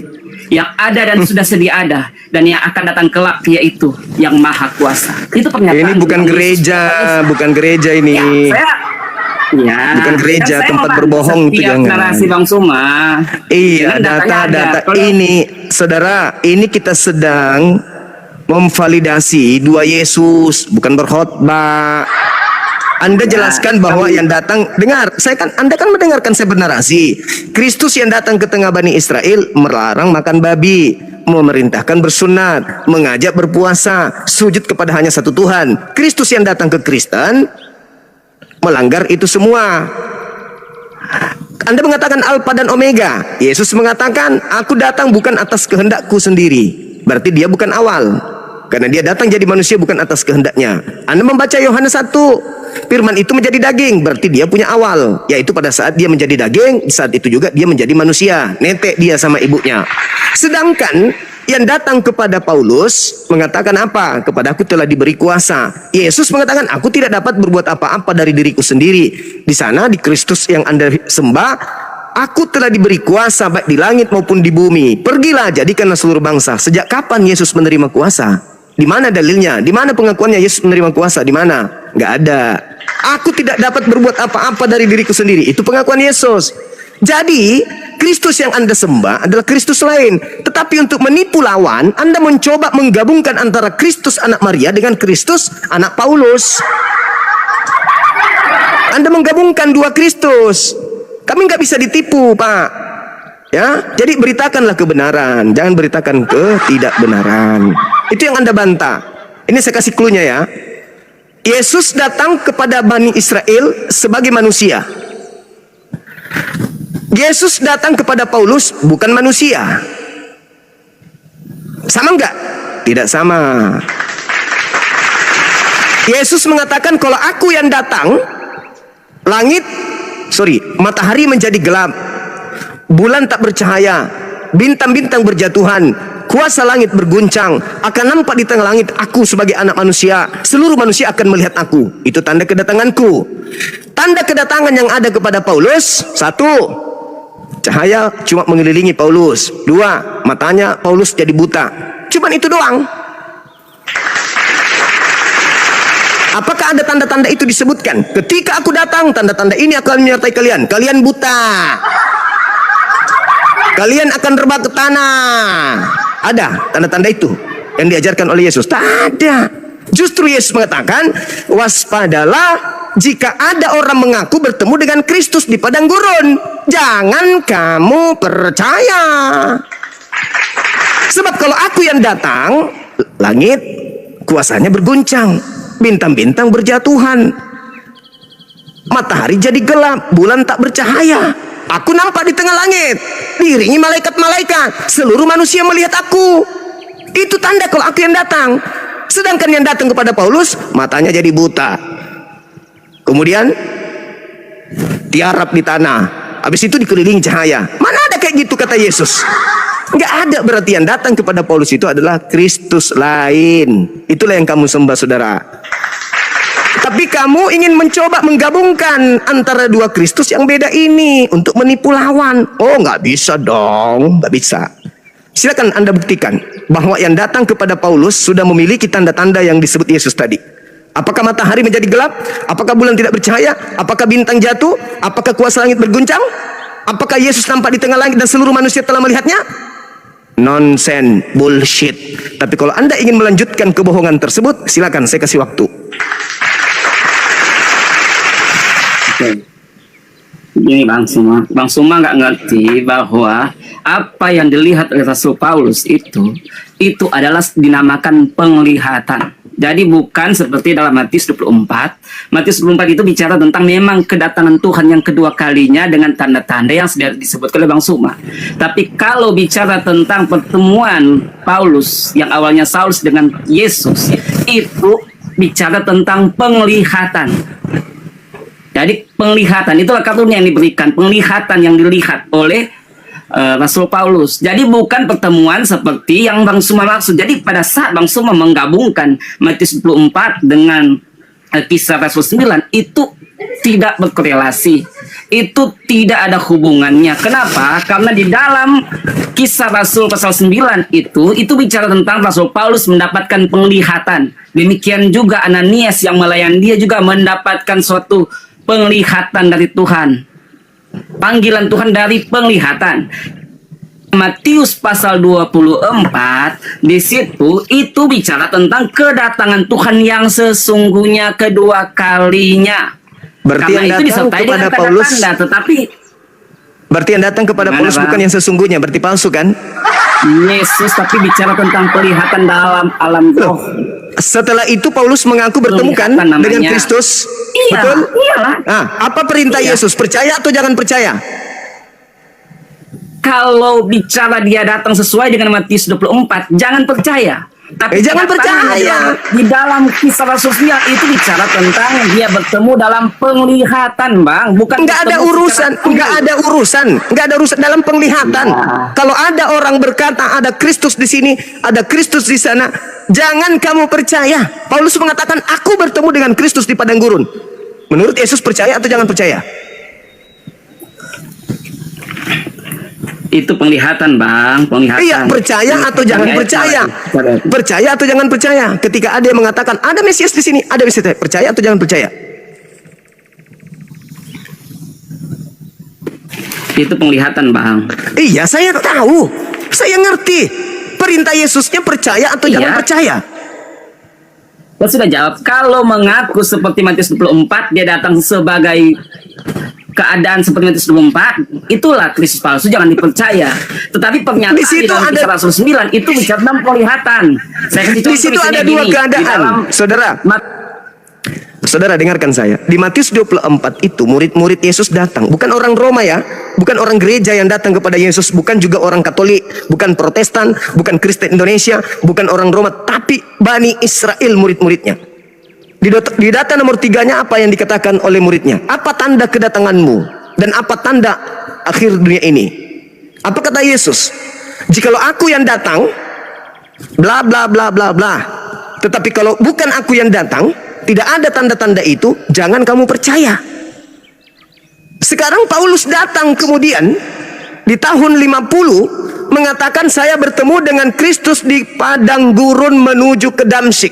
yang ada dan sudah sedia ada, dan yang akan datang kelak, yaitu yang maha kuasa. Itu pernyataan. Ini bukan gereja, bukan gereja ini. Ya, bukan gereja, tempat berbohong itu jangan. Narasi Bang Suma. Iya, data-data ini, saudara, ini kita sedang memvalidasi dua Yesus, bukan berkhotbah. Anda jelaskan bahwa yang datang, dengar, Anda kan mendengarkan saya bernarasi. Kristus yang datang ke tengah Bani Israel melarang makan babi, memerintahkan bersunat, mengajak berpuasa, sujud kepada hanya satu Tuhan. Kristus yang datang ke Kristen melanggar itu semua. Anda mengatakan Alfa dan Omega. Yesus mengatakan, aku datang bukan atas kehendakku sendiri. Berarti dia bukan awal, karena dia datang jadi manusia bukan atas kehendaknya. Anda membaca Yohanes 1, firman itu menjadi daging, berarti dia punya awal, yaitu pada saat dia menjadi daging, saat itu juga dia menjadi manusia, netek dia sama ibunya. Sedangkan yang datang kepada Paulus mengatakan apa? Kepadaku telah diberi kuasa. Yesus mengatakan, aku tidak dapat berbuat apa-apa dari diriku sendiri. Di sana, di Kristus yang Anda sembah, aku telah diberi kuasa baik di langit maupun di bumi. Pergilah, jadikanlah seluruh bangsa. Sejak kapan Yesus menerima kuasa? Di mana dalilnya? Di mana pengakuannya Yesus menerima kuasa? Di mana? Nggak ada. Aku tidak dapat berbuat apa-apa dari diriku sendiri. Itu pengakuan Yesus. Jadi, Kristus yang Anda sembah adalah Kristus lain. Tetapi untuk menipu lawan, Anda mencoba menggabungkan antara Kristus anak Maria dengan Kristus anak Paulus. Anda menggabungkan dua Kristus. Kami nggak bisa ditipu, Pak. Ya, jadi beritakanlah kebenaran, jangan beritakan ketidakbenaran. Itu yang Anda bantah. Ini saya kasih clue-nya ya. Yesus datang kepada Bani Israel sebagai manusia. Yesus datang kepada Paulus bukan manusia. Sama enggak? Tidak sama. Yesus mengatakan kalau aku yang datang, matahari menjadi gelap, bulan tak bercahaya, bintang-bintang berjatuhan, kuasa langit berguncang, akan nampak di tengah langit aku sebagai anak manusia, seluruh manusia akan melihat aku. Itu tanda kedatanganku. Tanda kedatangan yang ada kepada Paulus, 1, cahaya cuma mengelilingi Paulus. 2, matanya Paulus jadi buta. Cuman itu doang. Apakah ada tanda-tanda itu disebutkan? Ketika aku datang, tanda-tanda ini akan menyertai kalian. Kalian buta. Kalian akan rebah ke tanah. Ada tanda-tanda itu yang diajarkan oleh Yesus? Tak ada. Justru Yesus mengatakan, waspadalah jika ada orang mengaku bertemu dengan Kristus di padang gurun. Jangan kamu percaya. Sebab kalau aku yang datang, langit kuasanya berguncang, bintang-bintang berjatuhan, matahari jadi gelap, bulan tak bercahaya. Aku nampak di tengah langit, diiringi malaikat-malaikat, seluruh manusia melihat aku. Itu tanda kalau aku yang datang. Sedangkan yang datang kepada Paulus, matanya jadi buta, kemudian tiarap di tanah, habis itu dikelilingi cahaya. Mana ada kayak gitu kata Yesus? Nggak ada. Berarti yang datang kepada Paulus itu adalah Kristus lain. Itulah yang kamu sembah, saudara. Tapi kamu ingin mencoba menggabungkan antara dua Kristus yang beda ini untuk menipu lawan. Oh, nggak bisa dong, nggak bisa. Silakan Anda buktikan bahwa yang datang kepada Paulus sudah memiliki tanda-tanda yang disebut Yesus tadi. Apakah matahari menjadi gelap? Apakah bulan tidak bercahaya? Apakah bintang jatuh? Apakah kuasa langit berguncang? Apakah Yesus nampak di tengah langit dan seluruh manusia telah melihatnya? Nonsense, bullshit. Tapi kalau Anda ingin melanjutkan kebohongan tersebut, silakan, saya kasih waktu. Oke. Ini Bang Suma nggak ngerti bahwa apa yang dilihat oleh Rasul Paulus itu adalah dinamakan penglihatan. Jadi bukan seperti dalam Matius 24. Matius 24 itu bicara tentang memang kedatangan Tuhan yang kedua kalinya dengan tanda-tanda yang sudah disebutkan oleh Bang Suma. Tapi kalau bicara tentang pertemuan Paulus yang awalnya Saulus dengan Yesus, itu bicara tentang penglihatan. Jadi penglihatan, itulah karunia yang diberikan, penglihatan yang dilihat oleh Rasul Paulus. Jadi bukan pertemuan seperti yang Bang Suma maksud. Jadi pada saat Bang Suma menggabungkan Matius 24 dengan kisah Rasul 9, itu tidak berkorelasi. Itu tidak ada hubungannya. Kenapa? Karena di dalam kisah Rasul pasal 9 itu bicara tentang Rasul Paulus mendapatkan penglihatan. Demikian juga Ananias yang melayani dia juga mendapatkan suatu penglihatan dari Tuhan. Panggilan Tuhan dari penglihatan. Matius pasal 24 di situ itu bicara tentang kedatangan Tuhan yang sesungguhnya kedua kalinya. Berarti Karena yang itu datang disertai kepada dengan Paulus, tanda-tanda, tetapi berarti yang datang kepada Gimana, Paulus Bang? bukan yang sesungguhnya, berarti palsu kan? Yesus tapi bicara tentang penglihatan dalam alam roh. Setelah itu Paulus mengaku bertemu kan Penglihatan namanya. dengan Kristus. Iya, Betul? iyalah. Nah, apa perintah Iya. Yesus? Percaya atau jangan percaya? Kalau bicara dia datang sesuai dengan Matius 24, jangan percaya. Tapi jangan kedatangan percaya. Di dalam kisah Rasul itu bicara tentang dia bertemu dalam penglihatan, Bang. Bukan Nggak ada bertemu urusan, secara nggak ada urusan dalam penglihatan. Ya. Kalau ada orang berkata ada Kristus di sini, ada Kristus di sana, jangan kamu percaya. Paulus mengatakan aku bertemu dengan Kristus di padang gurun. Menurut Yesus percaya atau jangan percaya? Itu penglihatan, Bang. Penglihatan. Iya, percaya atau jangan percaya? Percaya atau jangan percaya? Ketika ada yang mengatakan ada Mesias di sini, ada Mesias, percaya atau jangan percaya? Itu penglihatan, Bang. Iya, saya tahu. Saya ngerti. Perintah Yesusnya percaya atau jangan Iya. percaya? Saya sudah jawab, kalau mengaku seperti Matius 24, dia datang sebagai keadaan seperti Matius 24, itulah Kristus palsu, jangan dipercaya. Tetapi pernyataan Di situ di dalam ada- Kisah Rasul 9 itu bicara tentang penglihatan. Saya kasih Di contoh situ misalnya ada dua gini, di keadaan, dalam saudara. Saudara dengarkan saya. Di Matius 24 itu murid-murid Yesus datang. Bukan orang Roma ya. Bukan orang gereja yang datang kepada Yesus. Bukan juga orang Katolik. Bukan Protestan. Bukan Kristen Indonesia. Bukan orang Roma. Tapi Bani Israel murid-muridnya. Di data nomor 3-nya apa yang dikatakan oleh muridnya? Apa tanda kedatanganmu? Dan apa tanda akhir dunia ini? Apa kata Yesus? Jikalau aku yang datang, bla bla bla bla bla. Tetapi kalau bukan aku yang datang, tidak ada tanda-tanda itu, jangan kamu percaya. Sekarang Paulus datang kemudian di tahun 50 mengatakan saya bertemu dengan Kristus di padang gurun menuju ke Damsyik.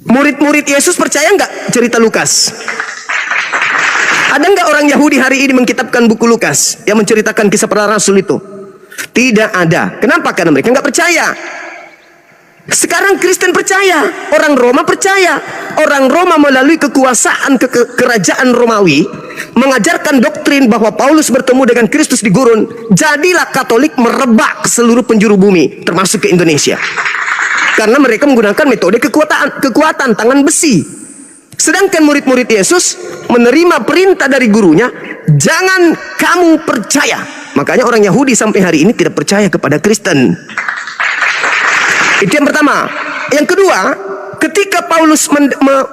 Murid-murid Yesus percaya nggak cerita Lukas? Ada nggak orang Yahudi hari ini mengkitabkan buku Lukas yang menceritakan kisah para rasul itu? Tidak ada. Kenapa? Karena mereka nggak percaya. Sekarang Kristen percaya, orang Roma percaya. Orang Roma melalui kekuasaan kerajaan Romawi mengajarkan doktrin bahwa Paulus bertemu dengan Kristus di gurun. Jadilah Katolik merebak ke seluruh penjuru bumi, termasuk ke Indonesia. Karena mereka menggunakan metode kekuatan tangan besi. Sedangkan murid-murid Yesus menerima perintah dari gurunya, jangan kamu percaya. Makanya orang Yahudi sampai hari ini tidak percaya kepada Kristen. Itu yang pertama. Yang kedua, ketika Paulus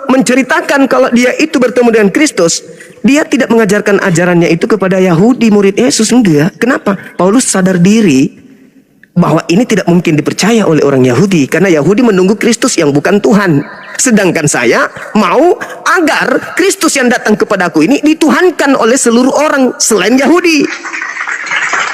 menceritakan kalau dia itu bertemu dengan Kristus, dia tidak mengajarkan ajarannya itu kepada Yahudi murid Yesus. Enggak. Kenapa? Paulus sadar diri bahwa ini tidak mungkin dipercaya oleh orang Yahudi, karena Yahudi menunggu Kristus yang bukan Tuhan. Sedangkan saya mau agar Kristus yang datang kepadaku ini dituhankan oleh seluruh orang selain Yahudi.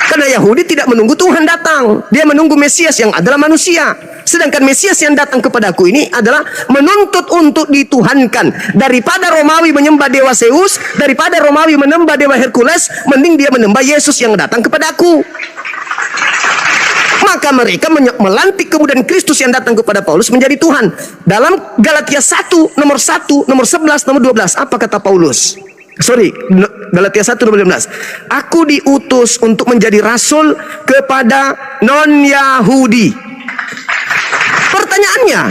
Karena Yahudi tidak menunggu Tuhan datang, dia menunggu Mesias yang adalah manusia. Sedangkan Mesias yang datang kepadaku ini adalah menuntut untuk dituhankan. Daripada Romawi menyembah dewa Zeus, daripada Romawi menyembah dewa Hercules, mending dia menyembah Yesus yang datang kepadaku. Maka mereka melantik kemudian Kristus yang datang kepada Paulus menjadi Tuhan. Dalam Galatia 1, nomor 1, nomor 11, nomor 12, apa kata Paulus? Galatia 1, nomor 15. Aku diutus untuk menjadi rasul kepada non-Yahudi. Pertanyaannya,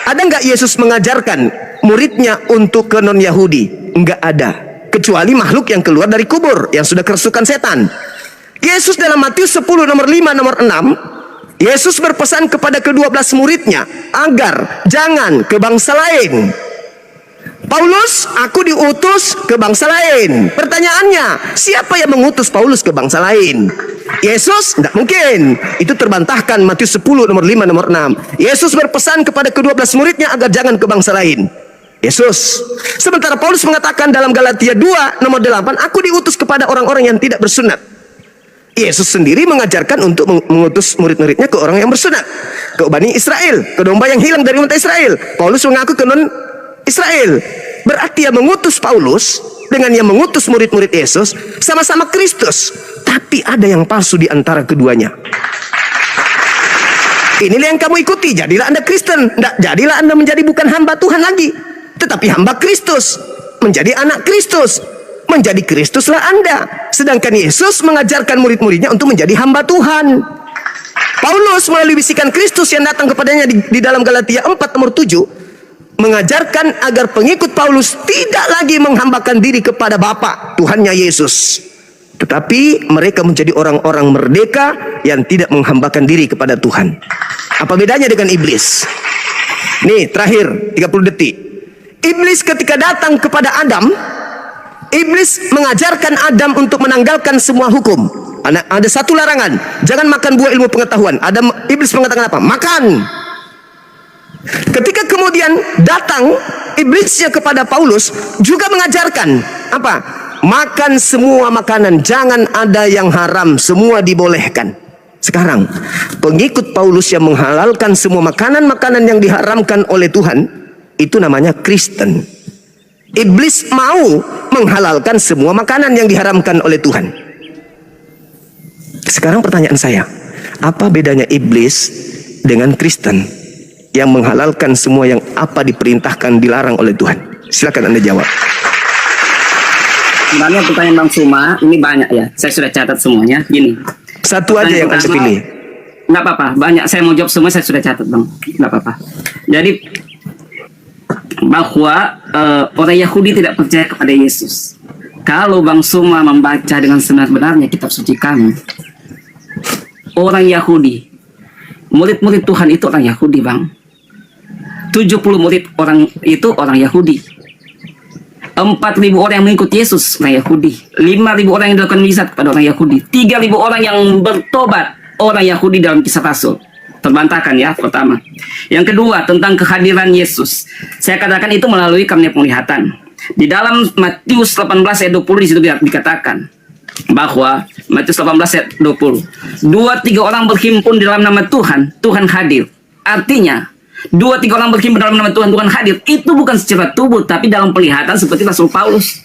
ada nggak Yesus mengajarkan muridnya untuk ke non-Yahudi? Nggak ada. Kecuali makhluk yang keluar dari kubur, yang sudah kerasukan setan. Yesus dalam Matius 10, nomor 5, nomor 6, Yesus berpesan kepada ke-12 muridnya agar jangan ke bangsa lain. Paulus, aku diutus ke bangsa lain. Pertanyaannya, siapa yang mengutus Paulus ke bangsa lain? Yesus? Tidak mungkin. Itu terbantahkan Matius 10, nomor 5, nomor 6. Yesus berpesan kepada ke-12 muridnya agar jangan ke bangsa lain. Yesus. Sementara Paulus mengatakan dalam Galatia 2, nomor 8, aku diutus kepada orang-orang yang tidak bersunat. Yesus sendiri mengajarkan untuk mengutus murid-muridnya ke orang yang bersunat, ke Bani Israel, ke domba yang hilang dari umat Israel. Paulus mengaku ke non-Israel. Berarti yang mengutus Paulus dengan yang mengutus murid-murid Yesus sama-sama Kristus, tapi ada yang palsu di antara keduanya. Inilah yang kamu ikuti, jadilah Anda Kristen. Jadilah Anda menjadi bukan hamba Tuhan lagi, tetapi hamba Kristus, menjadi anak Kristus. Menjadi Kristuslah Anda. Sedangkan Yesus mengajarkan murid-muridnya untuk menjadi hamba Tuhan. Paulus melalui bisikan Kristus yang datang kepadanya di dalam Galatia 4, nomor 7, mengajarkan agar pengikut Paulus tidak lagi menghambakan diri kepada Bapa, Tuhannya Yesus. Tetapi mereka menjadi orang-orang merdeka yang tidak menghambakan diri kepada Tuhan. Apa bedanya dengan iblis? Nih, terakhir 30 detik. Iblis ketika datang kepada Adam, iblis mengajarkan Adam untuk menanggalkan semua hukum. Ada satu larangan, jangan makan buah ilmu pengetahuan. Iblis mengatakan apa? Makan. Ketika kemudian datang iblisnya kepada Paulus, juga mengajarkan apa? Makan semua makanan, jangan ada yang haram, semua dibolehkan. Sekarang pengikut Paulus yang menghalalkan semua makanan-makanan yang diharamkan oleh Tuhan, itu namanya Kristen. Iblis mau menghalalkan semua makanan yang diharamkan oleh Tuhan. Sekarang pertanyaan saya, apa bedanya iblis dengan Kristen? yang menghalalkan semua yang apa diperintahkan dilarang oleh Tuhan? Silakan Anda jawab. Sebenarnya pertanyaan Bang Suma ini banyak ya. Saya sudah catat semuanya. Gini. Satu aja yang Anda pilih. Nggak apa-apa. Banyak. Saya mau jawab semua. Saya sudah catat, Bang. Nggak apa-apa. Jadi bahwa orang Yahudi tidak percaya kepada Yesus. Kalau Bang Suma membaca dengan sebenar-benarnya kitab suci kami, orang Yahudi, murid-murid Tuhan itu orang Yahudi, Bang. 70 murid orang itu orang Yahudi. 4.000 orang yang mengikut Yesus orang Yahudi. 5.000 orang yang dilakukan mujizat kepada orang Yahudi. 3.000 orang yang bertobat orang Yahudi dalam Kisah Rasul. Terbantahkan ya, pertama. Yang kedua, tentang kehadiran Yesus. Saya katakan itu melalui karunia penglihatan. Di dalam Matius 18 ayat 20 di situ dikatakan bahwa Matius 18 ayat 20, 2-3 orang berhimpun di dalam nama Tuhan, Tuhan hadir. Artinya 2-3 orang berhimpun dalam nama Tuhan, Tuhan hadir. Itu bukan secara tubuh, tapi dalam penglihatan seperti Rasul Paulus.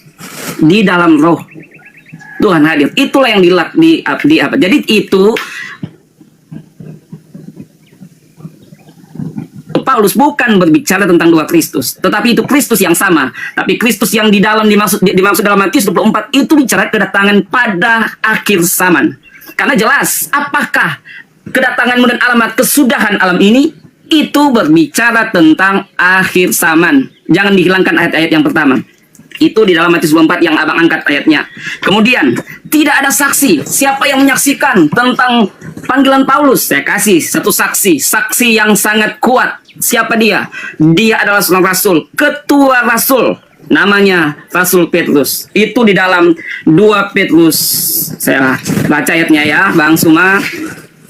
Di dalam roh Tuhan hadir. Itulah yang di apa? Jadi itu Paulus bukan berbicara tentang dua Kristus, tetapi itu Kristus yang sama. Tapi Kristus yang di dalam dimaksud dalam Matius 24 itu bicara kedatangan pada akhir zaman. Karena jelas, apakah kedatanganmu dan alamat kesudahan alam ini itu berbicara tentang akhir zaman. Jangan dihilangkan ayat-ayat yang pertama. Itu di dalam Matius 24 yang abang angkat ayatnya. Kemudian, tidak ada saksi. Siapa yang menyaksikan tentang panggilan Paulus? Saya kasih satu saksi. Saksi yang sangat kuat. Siapa dia? Dia adalah seorang rasul. Ketua rasul. Namanya Rasul Petrus. Itu di dalam 2 Petrus. Saya baca ayatnya ya, Bang Suma.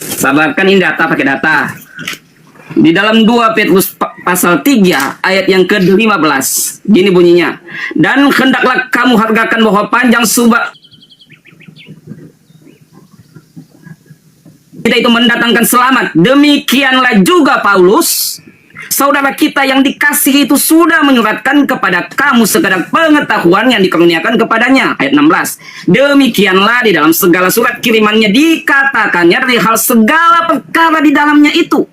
Sabarkan, ini data pakai data. Di dalam 2 Petrus pasal 3 ayat yang ke-15. Gini bunyinya. Dan hendaklah kamu hargakan bahwa panjang sumpah kita itu mendatangkan selamat. Demikianlah juga Paulus, saudara kita yang dikasihi itu sudah menyuratkan kepada kamu segala pengetahuan yang dikaruniakan kepadanya. Ayat 16. Demikianlah di dalam segala surat kirimannya dikatakannya dari hal segala perkara di dalamnya itu.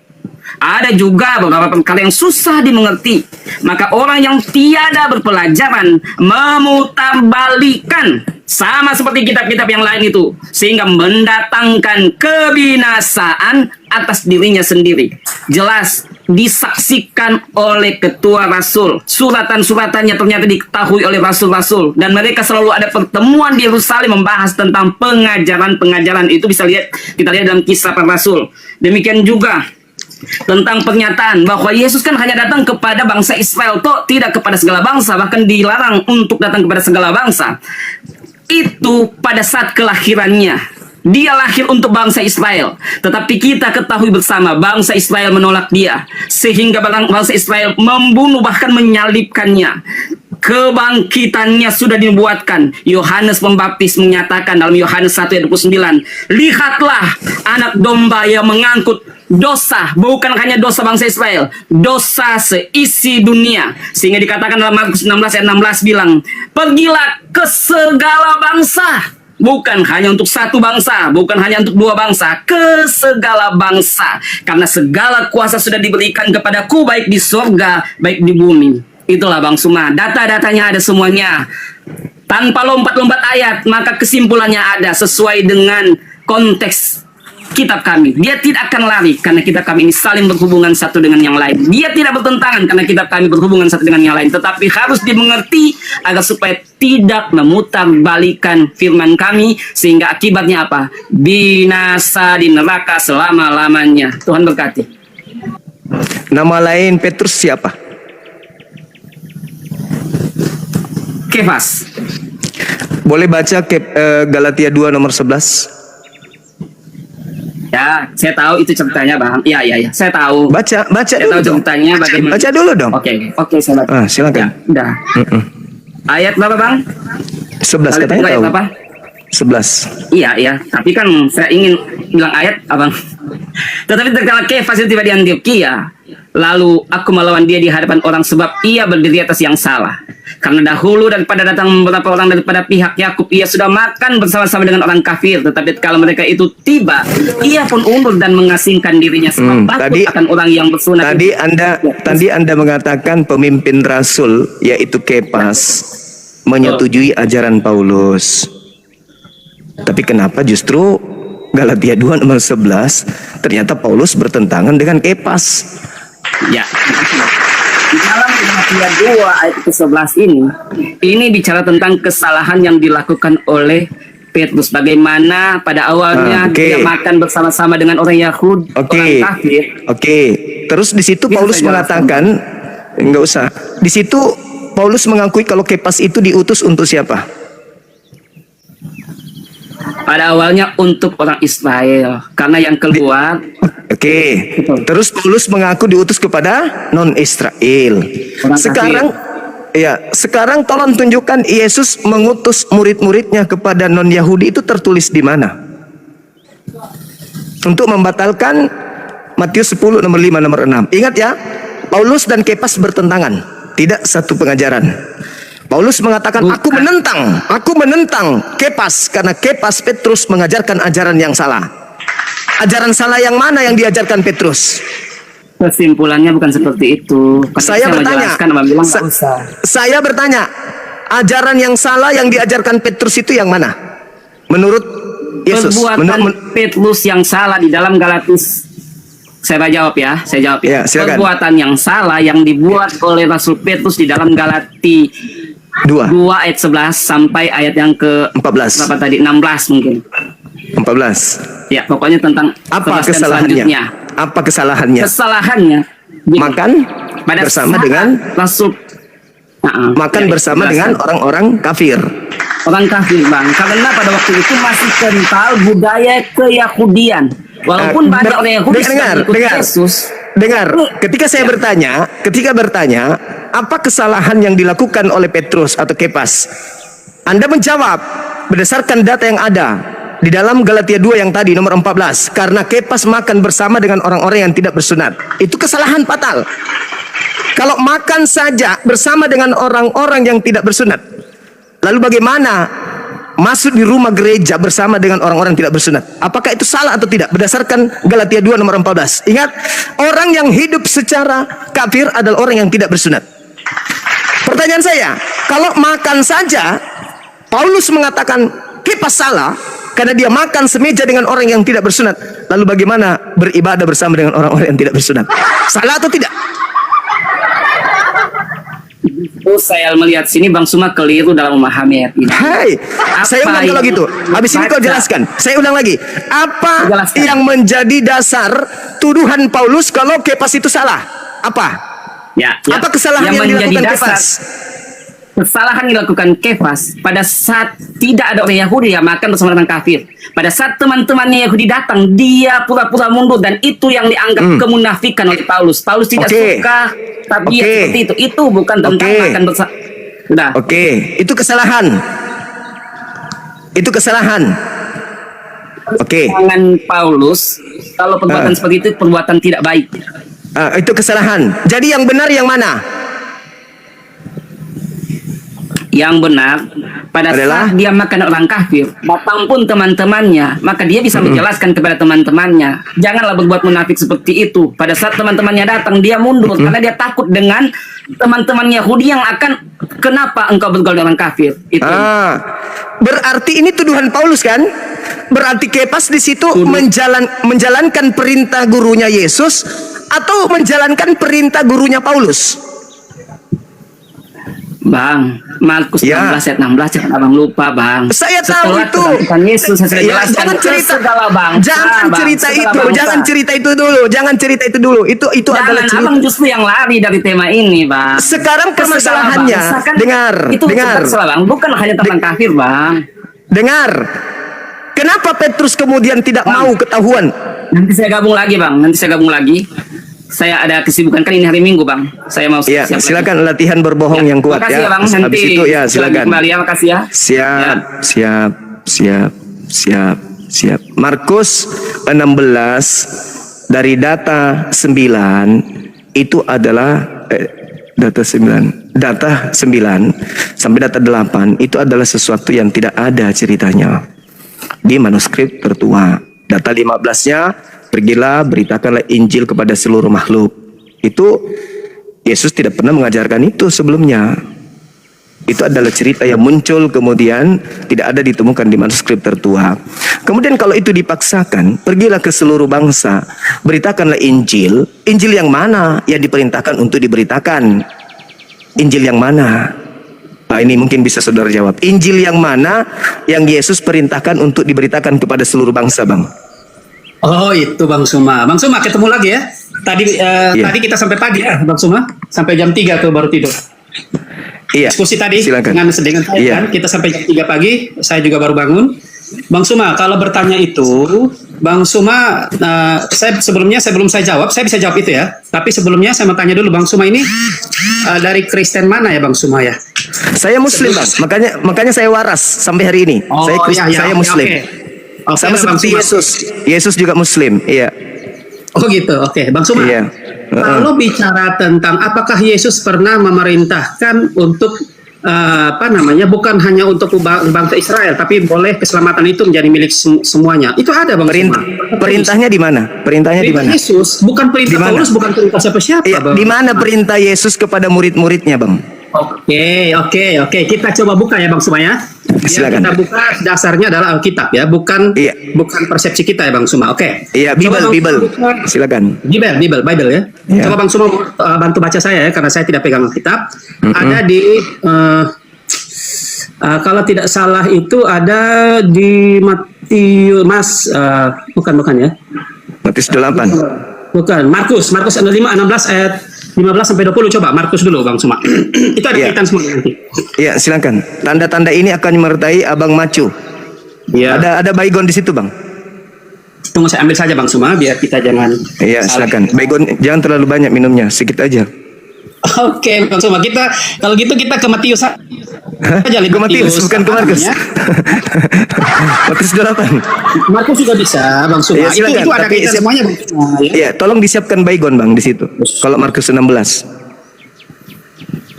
Ada juga beberapa perkara yang susah dimengerti. Maka orang yang tiada berpelajaran memutarbalikan sama seperti kitab-kitab yang lain itu, sehingga mendatangkan kebinasaan atas dirinya sendiri. Jelas disaksikan oleh ketua rasul. Suratan-suratannya ternyata diketahui oleh rasul-rasul, dan mereka selalu ada pertemuan di Yerusalem membahas tentang pengajaran-pengajaran itu. Bisa kita lihat dalam Kisah Para Rasul. Demikian juga tentang pernyataan bahwa Yesus kan hanya datang kepada bangsa Israel, toh tidak kepada segala bangsa, bahkan dilarang untuk datang kepada segala bangsa. Itu pada saat kelahirannya. Dia lahir untuk bangsa Israel, tetapi kita ketahui bersama bangsa Israel menolak dia, sehingga bangsa Israel membunuh bahkan menyalibkannya. Kebangkitannya sudah dibuatkan. Yohanes Pembaptis menyatakan dalam Yohanes 1 ayat 29, lihatlah anak domba yang mengangkut dosa, bukan hanya dosa bangsa Israel, dosa seisi dunia. Sehingga dikatakan dalam Markus 16 ayat 16 bilang, pergilah ke segala bangsa. Bukan hanya untuk satu bangsa, bukan hanya untuk dua bangsa, ke segala bangsa. Karena segala kuasa sudah diberikan kepadaku, baik di surga, baik di bumi. Itulah Bang Suma, data-datanya ada semuanya. Tanpa lompat-lompat ayat, maka kesimpulannya ada sesuai dengan konteks kitab kami. Dia tidak akan lari karena kitab kami ini saling berhubungan satu dengan yang lain. Dia tidak bertentangan karena kitab kami berhubungan satu dengan yang lain. Tetapi harus dimengerti agar supaya tidak memutarbalikan firman kami, sehingga akibatnya apa? Binasa di neraka selama-lamanya. Tuhan berkati. Nama lain Petrus siapa? Kefas. Boleh baca Galatia 2 nomor 11? Ya, saya tahu itu ceritanya, Bang. Iya, saya tahu. Baca Saya dulu tahu dong. ceritanya bagaimana. Baca dulu dong. Oke, saya baca. Silakan. Ya, udah. Ayat berapa, Bang? 11 katanya Ayat tahu. berapa? 11. Iya, iya. Tapi kan saya ingin bilang ayat, abang. Tetapi tatkala Kefas itu tiba di Antioquia, lalu aku melawan dia di hadapan orang sebab ia berdiri atas yang salah. Karena dahulu daripada datang beberapa orang daripada pihak Yakub, ia sudah makan bersama-sama dengan orang kafir. Tetapi kalau mereka itu tiba, ia pun undur dan mengasingkan dirinya sebab takut akan orang yang bersunat. Tadi Anda mengatakan pemimpin Rasul yaitu Kefas menyetujui ajaran Paulus. Tapi kenapa justru Galatia 2 nomor 11 ternyata Paulus bertentangan dengan Kefas? Ya. Di dalam Galatia 2 ayat ke-11 ini bicara tentang kesalahan yang dilakukan oleh Petrus. Bagaimana pada awalnya dia makan bersama-sama dengan orang Yahudi, orang kafir. Terus di situ Paulus mengatakan, enggak usah. Di situ Paulus mengakui kalau Kefas itu diutus untuk siapa? Pada awalnya untuk orang Israel, karena yang keluar. Terus Paulus mengaku diutus kepada non-Israel. Sekarang tolong tunjukkan Yesus mengutus murid-muridnya kepada non-Yahudi itu tertulis di mana? Untuk membatalkan Matius 10 nomor 5 nomor 6. Ingat ya, Paulus dan Kefas bertentangan, tidak satu pengajaran. Paulus mengatakan, aku menentang Kefas karena Kefas Petrus mengajarkan ajaran yang salah. Ajaran salah yang mana yang diajarkan Petrus? Kesimpulannya bukan seperti itu. Saya bertanya, ajaran yang salah yang diajarkan Petrus itu yang mana? Menurut Yesus. Perbuatan Petrus yang salah di dalam Galatis. Saya jawab ya. Ya, silakan. Perbuatan yang salah yang dibuat oleh Rasul Petrus di dalam Galati 2 ayat 11 sampai ayat yang ke 14. Berapa tadi? 16 mungkin. 14. Ya, pokoknya tentang apa kesalahannya? Apa kesalahannya? Kesalahannya makan bersama dengan Rasul bersama dengan orang-orang kafir. Orang kafir, Bang. Karena pada waktu itu masih kental budaya keyahudian. Walaupun banyak orang Yahudi ikut Yesus. Dengar, ketika bertanya, apa kesalahan yang dilakukan oleh Petrus atau Kefas? Anda menjawab berdasarkan data yang ada di dalam Galatia 2 yang tadi nomor 14, karena Kefas makan bersama dengan orang-orang yang tidak bersunat. Itu kesalahan fatal. Kalau makan saja bersama dengan orang-orang yang tidak bersunat, lalu bagaimana masuk di rumah gereja bersama dengan orang-orang tidak bersunat? Apakah itu salah atau tidak? Berdasarkan Galatia 2 nomor 14. Ingat, orang yang hidup secara kafir adalah orang yang tidak bersunat. Pertanyaan saya, kalau makan saja Paulus mengatakan Kefas salah karena dia makan semeja dengan orang yang tidak bersunat, lalu bagaimana beribadah bersama dengan orang-orang yang tidak bersunat? Salah atau tidak? Saya melihat sini Bang Suma keliru dalam memahami ayat ini. Saya ulang kalau gitu. Habis ini kau jelaskan. Saya ulang lagi. Apa yang menjadi dasar tuduhan Paulus kalau Kefas itu salah? Apa? Apa kesalahan yang dilakukan Kefas? Kesalahan yang dilakukan Kefas pada saat tidak ada orang Yahudi yang makan bersama orang kafir. Pada saat teman-temannya Yahudi datang, dia pura-pura mundur, dan itu yang dianggap kemunafikan oleh Paulus. Paulus tidak suka tabiat seperti itu. Itu bukan tentang makan bersama. Itu kesalahan. Tangan Paulus, kalau perbuatan seperti itu perbuatan tidak baik. Itu kesalahan. Jadi yang benar yang mana? Yang benar pada saat dia makan orang kafir, datang pun teman-temannya, maka dia bisa menjelaskan kepada teman-temannya, janganlah berbuat munafik seperti itu. Pada saat teman-temannya datang, dia mundur karena dia takut dengan teman-teman Yahudi yang akan, kenapa engkau bergaul dengan orang kafir? Itu. Berarti ini tuduhan Paulus kan? Berarti Kefas di situ menjalankan perintah gurunya Yesus atau menjalankan perintah gurunya Paulus? Bang, Markus 16 ayat 16, jangan abang lupa, Bang. Saya tahu itu. Yesus, saya jangan cerita, jangan cerita itu dulu. Itu adalah cerita. Abang justru yang lari dari tema ini, Bang. Sekarang permasalahannya, dengar. Bang, bukan hanya tentang kafir, Bang. Dengar. Kenapa Petrus kemudian tidak mau ketahuan? Nanti saya gabung lagi, Bang. Saya ada kesibukan, kan ini hari Minggu, Bang. Saya mau siap silakan latihan berbohong yang kuat. Makasih ya, Bang. Habis itu silakan. Kembali ya, makasih ya. Siap. Siap. Markus 16 dari data 9 itu adalah data 9 sampai data 8 itu adalah sesuatu yang tidak ada ceritanya di manuskrip tertua. Data 15-nya, pergilah beritakanlah Injil kepada seluruh makhluk. Itu Yesus tidak pernah mengajarkan itu sebelumnya. Itu adalah cerita yang muncul kemudian tidak ada ditemukan di manuskrip tertua. Kemudian kalau itu dipaksakan, pergilah ke seluruh bangsa, beritakanlah Injil. Injil yang mana yang diperintahkan untuk diberitakan? Injil yang mana? Nah, ini mungkin bisa saudara jawab. Injil yang mana yang Yesus perintahkan untuk diberitakan kepada seluruh bangsa, Bang? Oh, itu Bang Suma. Bang Suma, ketemu lagi ya. Tadi kita sampai pagi ya, Bang Suma. Sampai jam 3 tuh baru tidur. Iya. Diskusi tadi silakan. dengan saya kan, kita sampai jam 3 pagi, saya juga baru bangun. Bang Suma, kalau bertanya itu, Bang Suma, sebelum saya jawab, saya bisa jawab itu ya. Tapi sebelumnya saya mau tanya dulu, Bang Suma ini dari Kristen mana ya, Bang Suma ya? Saya Muslim, Bang. Makanya saya waras sampai hari ini. Saya Muslim. Okay, sama seperti Yesus. Yesus juga Muslim. Iya. Oh gitu. Oke, Bang Suma. Iya. Kalau bicara tentang apakah Yesus pernah memerintahkan untuk bukan hanya untuk bangsa Israel, tapi boleh keselamatan itu menjadi milik semuanya. Itu ada, Bang. Perintahnya di mana? Perintahnya di mana? Yesus, bukan perintah Paulus, bukan perintah siapa-siapa, Bang. Di mana perintah Yesus kepada murid-muridnya, Bang? Oke. Kita coba buka ya, Bang Suma ya. Silakan. Kita buka, dasarnya adalah Alkitab ya, bukan persepsi kita ya, Bang Suma. Oke. Iya, Bible. Silakan. Bible ya. Iya. Coba Bang Suma bantu baca saya ya, karena saya tidak pegang Alkitab. Ada di kalau tidak salah itu ada di Matius, bukan ya. Matius 8. Bukan, Markus 16 ayat 15 sampai 20. Coba Markus dulu, Bang Suma. Itu ada kaitan semua nanti. Iya, silakan. Tanda-tanda ini akan menyertai Abang Macu. Iya. Ada baygon di situ, Bang. Tunggu saya ambil saja, Bang Suma, biar kita jangan. Iya, silakan. Baygon jangan terlalu banyak minumnya, sedikit aja. Oke, Bang Suma. Kalau gitu kita ke Matius aja. Ke Matius, bukan ke Markus. Matius 8. Markus juga bisa, Bang Suma. Ya, silakan. Itu ada kaitan semuanya, Bang Suma. Iya, tolong disiapkan baygon, Bang, di situ. Kalau Markus 16.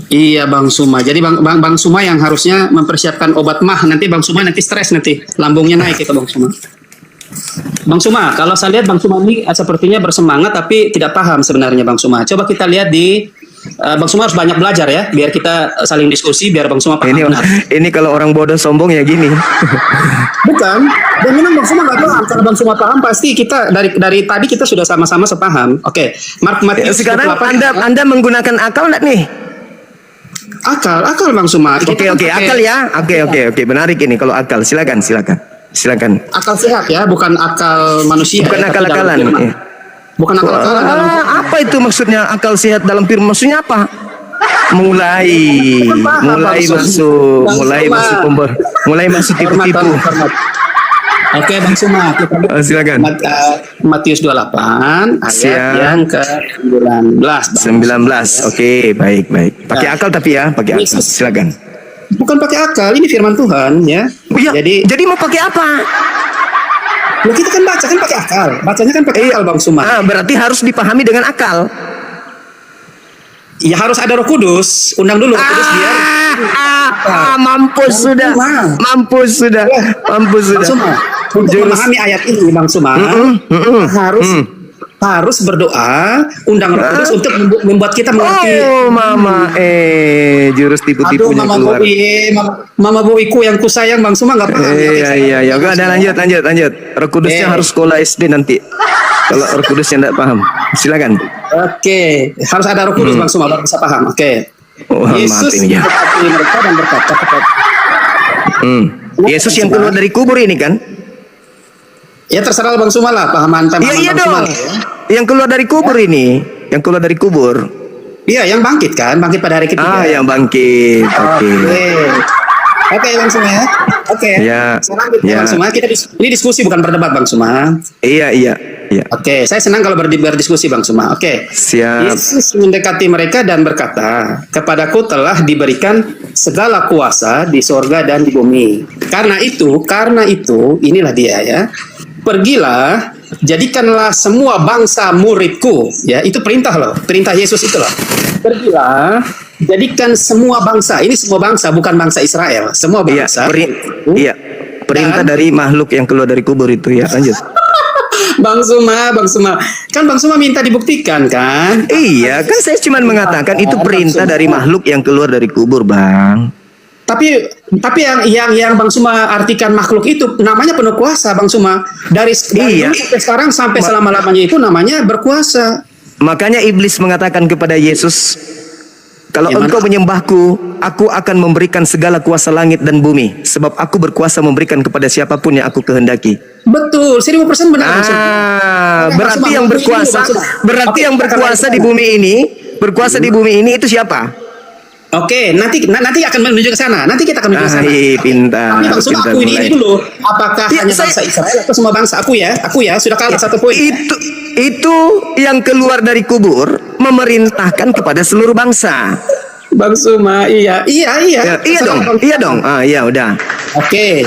Iya, Bang Suma. Jadi Bang Suma yang harusnya mempersiapkan obat mah. Nanti Bang Suma nanti stres nanti. Lambungnya naik itu, Bang Suma. Bang Suma, kalau saya lihat Bang Suma ini sepertinya bersemangat tapi tidak paham sebenarnya, Bang Suma. Coba kita lihat di Bang Suma harus banyak belajar ya, biar kita saling diskusi, biar Bang Suma paham. Ini kalau orang bodoh sombong ya gini. Bukan, dan memang Bang Suma nggak paham. Kalau Bang Suma paham, pasti kita dari tadi kita sudah sama-sama sepaham. Oke, Matius. Sekarang Anda menggunakan akal nggak nih? Akal Bang Suma. Oke, akal ya. Oke, menarik ini kalau akal. Silakan. Akal sehat ya, bukan akal manusia. Bukan akal-akalan. Bukan akal-akalan. Apa itu maksudnya akal sehat dalam firman? Maksudnya apa? Mulai masuk tipu-tipu. Oke, Bang Suma, kita silakan. Matius 28 ayat yang ke-19. 19. Oke, baik. Pakai akal tapi ya, pakai akal. Silakan. Bukan pakai akal, ini firman Tuhan ya. Jadi mau pakai apa? Nah, kita kan baca kan pakai akal. Bacanya kan pakai akal, Bang Suma. Berarti harus dipahami dengan akal. Ya harus ada Roh Kudus. Undang dulu Roh Kudus biar mampus sudah. Bang Suma, untuk memahami ayat ini, Bang Suma, harus berdoa, undang Roh Kudus untuk membuat kita mengerti. Oh, Mama, jurus tipu-tipunya keluar. Mama boiku yang kusayang, Bang Suma nggak paham. Iya. Oke, lanjut. Roh Kudusnya harus sekolah SD nanti. Kalau Roh Kudusnya tidak paham, silakan. Oke, harus ada Roh Kudus, Bang Suma baru bisa paham. Oke. Yesus mendekati mereka dan berkata kepada Yesus yang keluar dari kubur ini kan? Ya terserah Bang Suma lah pahaman tema. Iya dong. Yang keluar dari kubur ini, yang keluar dari kubur. Iya, yang bangkit kan, bangkit pada hari ketiga. Yang bangkit. Oke, Bang Suma ya. Oke. Sekarang Bang Suma, ini diskusi bukan berdebat, Bang Suma. Iya. Oke, saya senang kalau berdiskusi, Bang Suma. Oke. Siap. Yesus mendekati mereka dan berkata, "Kepadaku telah diberikan segala kuasa di sorga dan di bumi. Karena itu, inilah dia ya. Pergilah, jadikanlah semua bangsa muridku. Ya, itu perintah loh, perintah Yesus itu loh. Pergilah, jadikan semua bangsa. Ini semua bangsa, bukan bangsa Israel. Semua bangsa. Iya, perintah dari makhluk yang keluar dari kubur itu ya. Lanjut. Bang Suma. Kan Bang Suma minta dibuktikan kan? Iya, kan saya cuma mengatakan itu perintah dari makhluk yang keluar dari kubur, Bang. Tapi yang Bang Suma artikan makhluk itu namanya penuh kuasa, Bang Suma. Dari Iya. dulu sampai sekarang sampai selama-lamanya itu namanya berkuasa. Makanya iblis mengatakan kepada Yesus, kalau Gimana? engkau menyembahku, aku akan memberikan segala kuasa langit dan bumi, sebab aku berkuasa memberikan kepada siapapun yang aku kehendaki. Betul, 1000% benar Bang Suma. Berarti yang berkuasa di bumi ini itu siapa? Oke, nanti akan menuju ke sana. Nanti kita akan menuju ke sana. Pintar. Tapi Bang Suma, pintar aku mulai. ini dulu. Apakah Ya, hanya bangsa Israel atau semua bangsa? Aku ya sudah kalah 1 poin. Itu yang keluar dari kubur memerintahkan kepada seluruh bangsa. Bang Suma, iya. Ya, iya dong. Iya udah. Oke,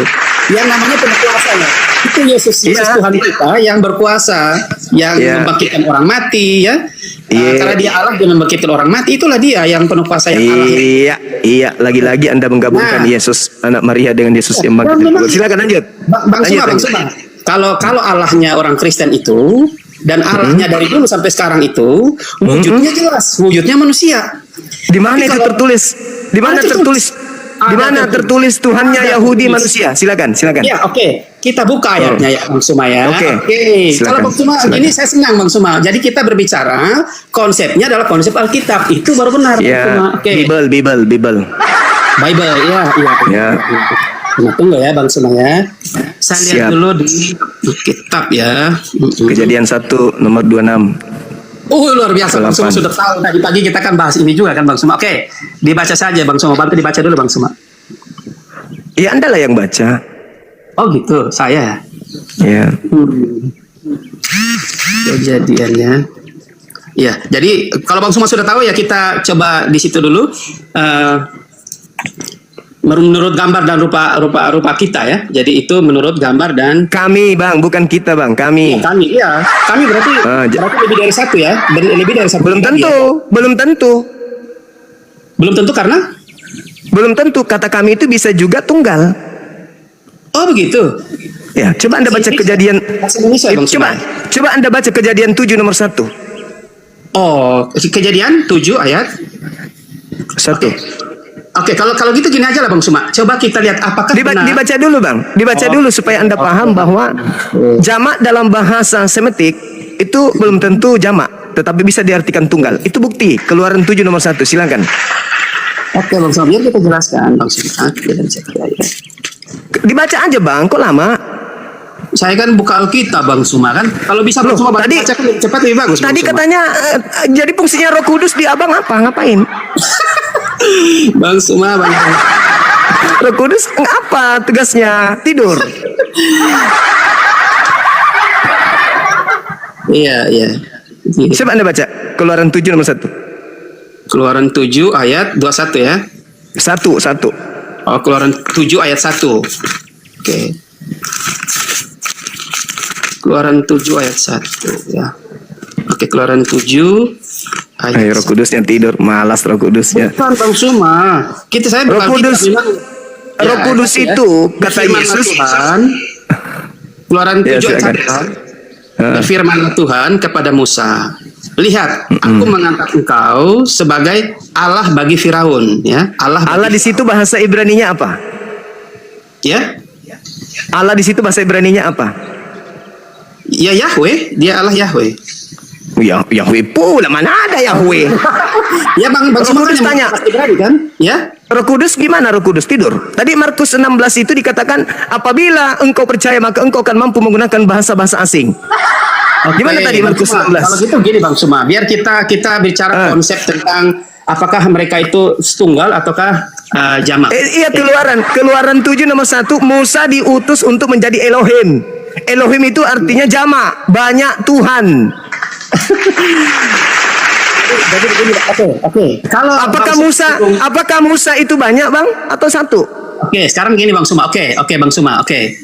yang namanya berkuasa ya. Itu Yesus Iya. Tuhan kita yang berkuasa, yang Iya. membangkitkan orang mati ya. Iya. Karena dia Allah, dia membangkitkan orang mati, itulah dia yang penuh kuasa yang Allah. Iya. Lagi-lagi Anda menggabungkan Nah. Yesus anak Maria dengan Yesus yang bangkit dari kubur. Silakan lanjut. Bang Suma. Kalau Allahnya orang Kristen itu dan Allahnya dari dulu sampai sekarang itu wujudnya jelas, wujudnya manusia. Di mana Tapi itu kalau- tertulis? Di mana Ada tertulis? Di mana tertulis Tuhannya Ada Yahudi tertulis. manusia? Silakan. Ya, oke. Kita buka ayatnya ya, Bang Suma ya. Oke. Kalau Silakan. Bang Suma, Silakan. ini saya senang Bang Suma. Jadi kita berbicara konsepnya adalah konsep Alkitab. Itu baru benar Bang Suma. Ya, Oke. Bible. Bible, iya. Ya. Tunggu ya Bang Suma ya. Saya lihat Siap. dulu di kitab ya. Kejadian 1 nomor 26. Luar biasa Bang Suma 8. sudah tahu. Tadi pagi kita kan bahas ini juga kan Bang Suma. Oke, dibaca saja Bang Suma. Bantu dibaca dulu Bang Suma. Ya, Anda lah yang baca. Oh gitu, saya. Ya. Kejadiannya. Ya, jadi kalau Bang Suma sudah tahu ya kita coba di situ dulu. Menurut gambar dan rupa kita ya. Jadi itu menurut gambar dan Kami, Bang, bukan kita, Bang. Kami. kami. Iya, kami berarti lebih dari satu ya. Lebih dari satu. Belum tentu. Belum tentu karena? Belum tentu. Kata kami itu bisa juga tunggal. Oh begitu. Ya, coba Anda baca kejadian. Bahasa Indonesia Bang Suma. Coba Anda baca kejadian 7 nomor 1. Oh, kejadian 7 ayat 1. Oke, kalau gitu gini aja lah Bang Suma. Coba kita lihat apakah benar. Dibaca dulu, Bang. Dibaca dulu supaya Anda paham bahwa jamak dalam bahasa Semitik itu belum tentu jamak, tetapi bisa diartikan tunggal. Itu bukti. Keluaran 7 nomor 1. Silakan. Oke Bang Suma, biar kita jelaskan Bang Suma. Kita bisa ya. Dibaca aja, Bang. Kok lama? Saya kan buka Alkitab Bang Suma kan. Kalau bisa Bang Loh, Suma tadi- baca kan lebih cepat lebih bagus. Bang Tadi Suma. katanya jadi fungsinya Roh Kudus di Abang apa? Ngapain? Bang Suma. Roh Kudus apa tugasnya? Tidur. Iya. Coba Anda baca Keluaran 7 nomor 1. Keluaran 7 ayat 21 ya. 1. Oh, Keluaran 7 ayat 1. Oke. Keluaran 7 ayat 1 ya. Oke, Keluaran 7 ayat Roh Kudusnya tidur, malas Roh Kudusnya. Bukan Bang Suma. Saya Roh bukan Kudus. kita, memang. Roh Kudus ya. itu kata Berfirmanlah Yesus. Tuhan, Keluaran 7 Ya, ayat silakan. 1. Berfirmanlah Tuhan kepada Musa, lihat, aku mengangkat engkau sebagai Allah bagi Firaun, ya. Allah di situ bahasa Ibraninya apa? ya. Allah di situ bahasa Ibraninya apa? Ya Yahweh, dia Allah Yahweh. Ya, Yahweh pula, mana ada Yahweh? Ya Bang Roh Kudus yang tanya. pasti berani kan? Ya. Roh Kudus gimana Roh Kudus tidur? Tadi Markus 16 itu dikatakan apabila engkau percaya maka engkau akan mampu menggunakan bahasa-bahasa asing. Gimana tadi Bang Markus Suma, 16? Kalau gitu gini Bang Suma, biar kita bicara konsep tentang apakah mereka itu tunggal ataukah jamak. Iya, Keluaran 7 nomor 1, Musa diutus untuk menjadi Elohim. Elohim itu artinya jamak, banyak Tuhan. Jadi begini, oke. Kalau Apakah Musa itu banyak, Bang, atau satu? Oke, sekarang gini Bang Suma. Oke, Bang Suma. Oke.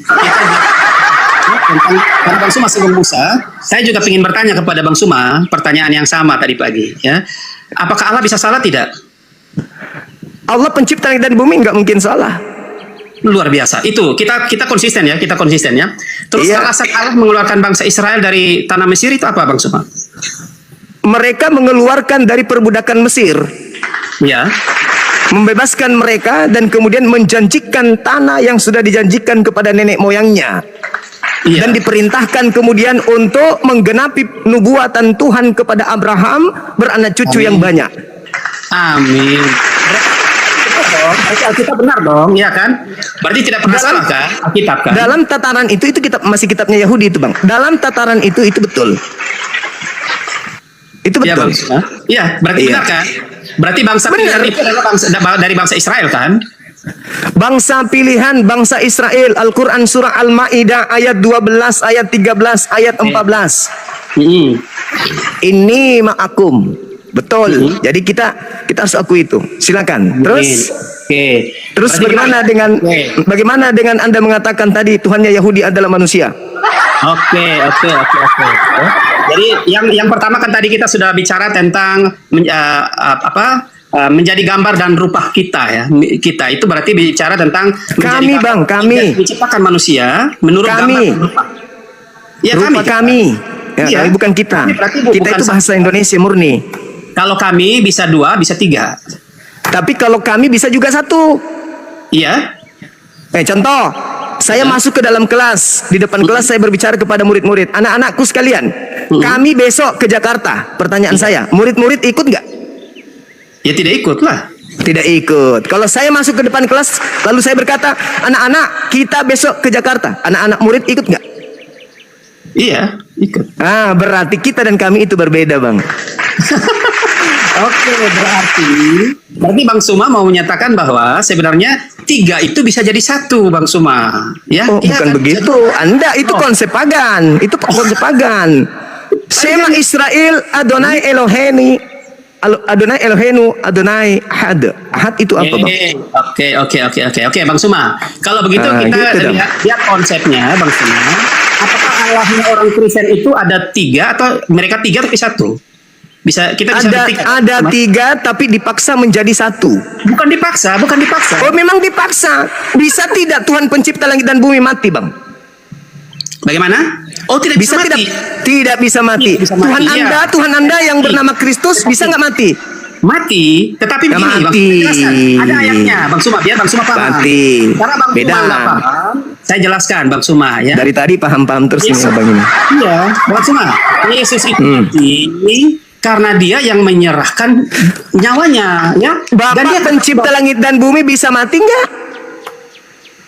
Karena Bang Suma singgung Musa, saya juga ingin bertanya kepada Bang Suma pertanyaan yang sama tadi pagi. Ya, apakah Allah bisa salah tidak? Allah pencipta langit dan bumi nggak mungkin salah. Luar biasa. Itu kita konsisten ya. Terus Iya. alasan Allah mengeluarkan bangsa Israel dari tanah Mesir itu apa, Bang Suma? Mereka mengeluarkan dari perbudakan Mesir, Ya. membebaskan mereka dan kemudian menjanjikan tanah yang sudah dijanjikan kepada nenek moyangnya. Iya. Dan diperintahkan kemudian untuk menggenapi nubuatan Tuhan kepada Abraham beranak cucu yang banyak. Amin. Alkitab benar dong, ya kan? Berarti tidak pernah salah kan? Alkitab kan? Dalam tataran itu masih kitabnya Yahudi itu, Bang. Dalam tataran itu betul. Itu Iya, betul. Bang. Iya, berarti Iya. benar kan? Berarti bangsa Benar. pilihan itu adalah dari bangsa Israel kan? Bangsa pilihan bangsa Israel. Al-Quran surah Al-Ma'idah ayat 12, ayat 13, ayat 14. Hmm. Ini ma'akum. Betul. Jadi kita harus akui itu. Silakan. Terus Oke. Terus Berarti bagaimana dengan Anda mengatakan tadi Tuhannya Yahudi adalah manusia? Oke. Jadi yang pertama kan tadi kita sudah bicara tentang menjadi gambar dan rupa kita ya. Kita itu berarti bicara tentang Kami, Bang, kami. menciptakan manusia menurut Kami. gambar dan rupa. Ya, Rupa kami. Ya, Iya. tapi bukan kita. Kami berarti Kita bukan itu bahasa Indonesia murni. Kalau kami bisa 2, bisa 3. Tapi kalau kami bisa juga 1. Iya. Contoh, saya masuk ke dalam kelas. Di depan kelas saya berbicara kepada murid-murid. Anak-anakku sekalian, kami besok ke Jakarta. Pertanyaan saya, murid-murid ikut nggak? Ya tidak ikut lah. Tidak ikut. Kalau saya masuk ke depan kelas, lalu saya berkata, anak-anak, kita besok ke Jakarta. Anak-anak murid ikut nggak? Iya, ikut. Berarti kita dan kami itu berbeda, Bang. Oke, berarti Bang Suma mau menyatakan bahwa sebenarnya 3 itu bisa jadi 1, Bang Suma. Ya, Oh, iya bukan kan? begitu. Anda itu konsep pagan. Itu konsep pagan. Shema Israel Adonai Eloheni. Adonai Elohenu, Adonai Ahad. Ahad itu apa, Bang? Oke, Bang Suma. Kalau begitu kita gitu dong. lihat konsepnya, Bang Suma. Apakah Allahnya orang Kristen itu ada 3 atau mereka 3 tapi 1? Kita bisa Ada 3 tapi dipaksa menjadi 1. Bukan dipaksa. Oh, memang dipaksa. Bisa tidak Tuhan pencipta langit dan bumi mati, Bang? Bagaimana? Oh, tidak bisa mati. Tidak bisa mati. Tidak bisa mati, Tuhan Anda yang bernama Kristus bisa nggak mati? Mati, tetapi begini, Bang mati. Suma jelaskan. Ada ayatnya, Bang Suma, biar Bang Suma paham. Mati. Karena Bang Beda. Suma nggak paham, saya jelaskan, Bang Suma ya. Dari tadi paham-paham terus Yesus, nih Abang ini. Iya, Bang Suma. Yesus itu mati karena dia yang menyerahkan nyawanya, ya. Bapak dia pencipta langit dan bumi bisa mati nggak?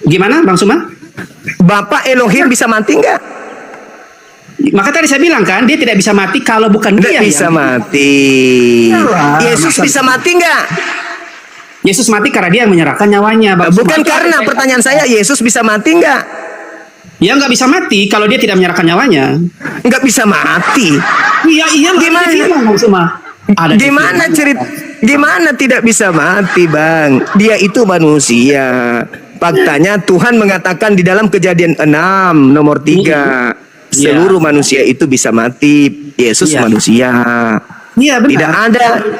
Gimana, Bang Suma? Bapak Elohim bisa mati nggak? Maka tadi saya bilang kan, dia tidak bisa mati kalau bukan Nggak dia bisa yang mati. Iyalah, Yesus masa- bisa mati nggak? Yesus mati karena dia yang menyerahkan nyawanya, Bang Bukan Suma. karena pertanyaan saya, Yesus bisa mati nggak? Ya nggak bisa mati kalau dia tidak menyerahkan nyawanya. Nggak bisa mati. Iya, Gimana? Bang Suma. Ada di Gimana firman. cerita? Gimana tidak bisa mati, Bang? Dia itu manusia. Faktanya Tuhan mengatakan di dalam Kejadian 6 nomor 3, seluruh manusia itu bisa mati. Yesus Iya. manusia. Iya benar.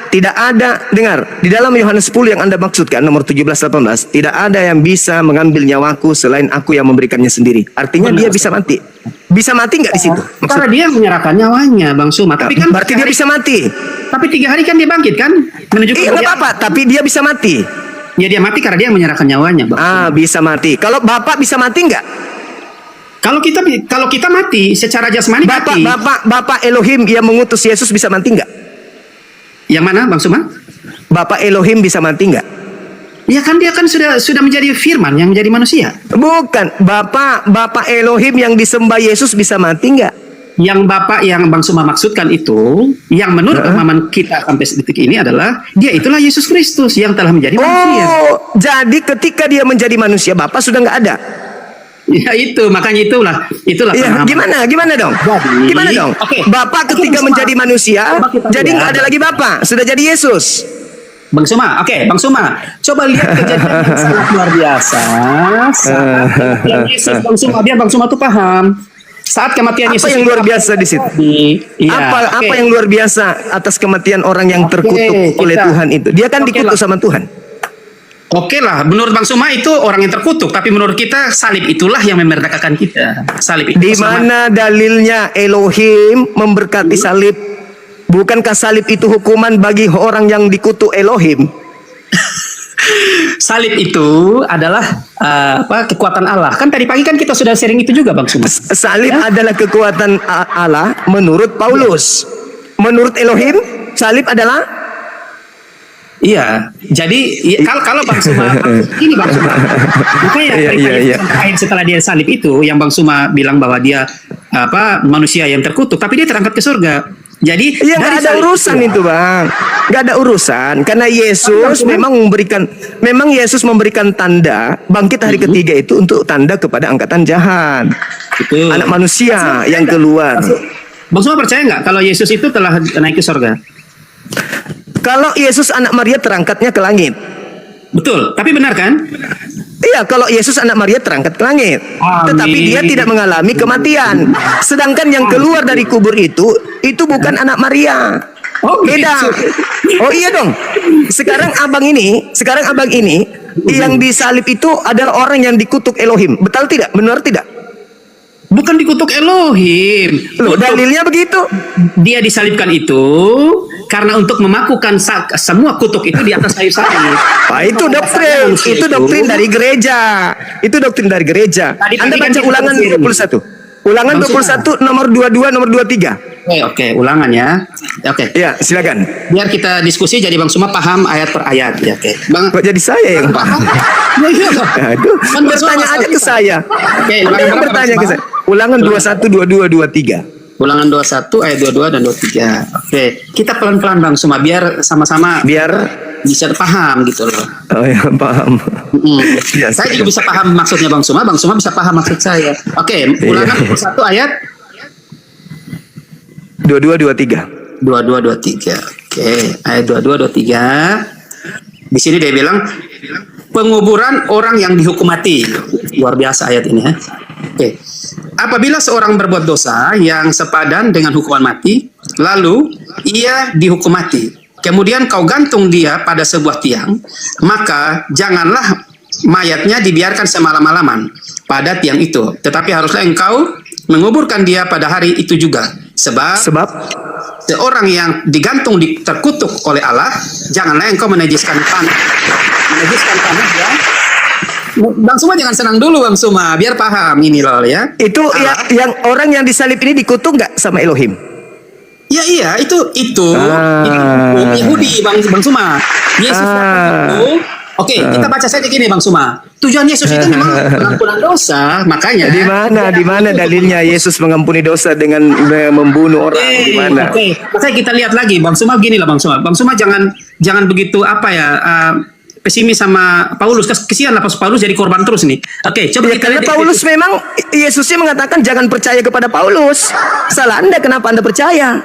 Tidak ada, dengar, di dalam Yohanes 10 yang Anda maksudkan nomor 17-18, tidak ada yang bisa mengambil nyawaku selain aku yang memberikannya sendiri. Artinya dia bisa mati. Bisa mati nggak di situ? Karena dia menyerahkan nyawanya, Bang Suma. Tapi kan Berarti dia bisa mati. Tapi 3 hari kan dia bangkit kan? Menunjukkan Iya, nggak apa-apa, tapi dia bisa mati. Ya dia mati karena dia menyerahkan nyawanya, Bang. Bisa mati. Kalau Bapak bisa mati nggak? Kalau kita mati secara jasmani mati. Bapak Elohim yang mengutus Yesus bisa mati nggak? Yang mana, Bang Suma? Bapak Elohim bisa mati nggak? Ya kan dia kan sudah menjadi firman yang menjadi manusia. Bukan. Bapak Elohim yang disembah Yesus bisa mati nggak? Yang Bapak yang Bang Suma maksudkan itu, yang menurut pemahaman kita sampai detik ini adalah dia itulah Yesus Kristus yang telah menjadi manusia. Oh, jadi ketika dia menjadi manusia, Bapak sudah nggak ada. Ya itu, makanya itulah Iya, pemahaman. gimana dong? Jadi, Gimana dong? oke. Bapak Oke, ketika Bang Suma. menjadi manusia, Coba kita jadi lihat. nggak ada lagi Bapak, sudah jadi Yesus. Bang Suma, Bang Suma, coba lihat kejadian yang sangat luar biasa. Saat kematian Yesus, Bang Suma, biar Bang Suma tuh paham. Saat kematian Apa Yesus yang itu luar biasa di situ? Iya, Apa oke. yang luar biasa atas kematian orang yang terkutuk oleh Tuhan itu? Dia kan Oke dikutuk lah. sama Tuhan. Oke lah, menurut Bang Suma itu orang yang terkutuk, tapi menurut kita salib itulah yang memerdekakan kita. Salib itu Di sama- mana dalilnya Elohim memberkati salib? Bukankah salib itu hukuman bagi orang yang dikutuk Elohim? salib itu adalah kekuatan Allah. Kan tadi pagi kan kita sudah sharing itu juga Bang Suma. Salib adalah kekuatan Allah menurut Paulus. Menurut Elohim, salib adalah Iya, jadi kalau Bang Suma ini Bang Suma, makanya Iya. akhir setelah dia salib itu, yang Bang Suma bilang bahwa dia manusia yang terkutuk, tapi dia terangkat ke surga. Jadi Iya, nggak dari ada salib urusan itu, Bang. Nggak ada urusan karena Yesus memang Yesus memberikan tanda bangkit hari ketiga itu untuk tanda kepada angkatan jahat. Betul. Anak manusia yang keluar. Bang Suma percaya nggak kalau Yesus itu telah naik ke surga? Kalau Yesus anak Maria terangkatnya ke langit. Betul, tapi benar kan? Iya, kalau Yesus anak Maria terangkat ke langit. Amin. Tetapi dia tidak mengalami kematian. Sedangkan yang keluar dari kubur itu bukan anak Maria. Oh, Beda. gitu. Oh iya dong. Sekarang abang ini yang disalib itu adalah orang yang dikutuk Elohim. Betul tidak? Benar tidak? Bukan dikutuk Elohim. Loh, dalilnya begitu. Dia disalibkan itu karena untuk memakukan semua kutuk itu di atas kayu salib. Wah, itu doktrin. Itu doktrin dari gereja. Itu doktrin dari gereja. Tadi Anda kan baca kita Ulangan sharing. 21. Ulangan Bang Suma. 21 nomor 22 nomor 23. Oke, ulangan ya. Oke. Ya, silakan. Biar kita diskusi jadi Bang Suma paham ayat per ayat ya. Oke. Bang Kok jadi saya yang paham? Ya, iya. Aduh, Kan Bang Suma bertanya masalah aja ke kita. saya. Oke, Anda ulangan yang berapa, bertanya Bang ke Suma? saya. Ulangan 21 22 23. Ulangan 21 ayat 22 dan 23. Oke, kita pelan-pelan Bang Suma biar sama-sama Biar bisa paham gitu loh. oh ya, paham. Ya, Saya juga bisa paham maksudnya Bang Suma bisa paham maksud saya. Oke, ulangan 21 ayat 22 23. 22 23. Oke, ayat 22 23. Di sini dia bilang penguburan orang yang dihukum mati. Luar biasa ayat ini ya. Oke. Apabila seorang berbuat dosa yang sepadan dengan hukuman mati, lalu ia dihukum mati. Kemudian kau gantung dia pada sebuah tiang, maka janganlah mayatnya dibiarkan semalam-malaman pada tiang itu, tetapi haruslah engkau menguburkan dia pada hari itu juga. Sebab seorang yang digantung terkutuk oleh Allah, janganlah engkau menajiskan tanah ya. Bang Suma jangan senang dulu Bang Suma, biar paham ini loh ya. Itu yang orang yang disalib ini dikutuk nggak sama Elohim? Ya iya, itu hukum Yahudi Bang Suma. Yesus itu. Oke, kita baca saja gini Bang Suma. Tujuan Yesus itu memang pengampunan dosa, makanya. Di mana dalilnya Yesus mengampuni dosa dengan membunuh orang? Di mana? Oke, makanya kita lihat lagi Bang Suma, gini lah Bang Suma. Bang Suma jangan begitu pesimis sama Paulus. Kesian lah Paulus jadi korban terus nih. Oke, coba Ya, kita karena lihat. Paulus memang Yesusnya mengatakan jangan percaya kepada Paulus. Salah Anda, kenapa Anda percaya?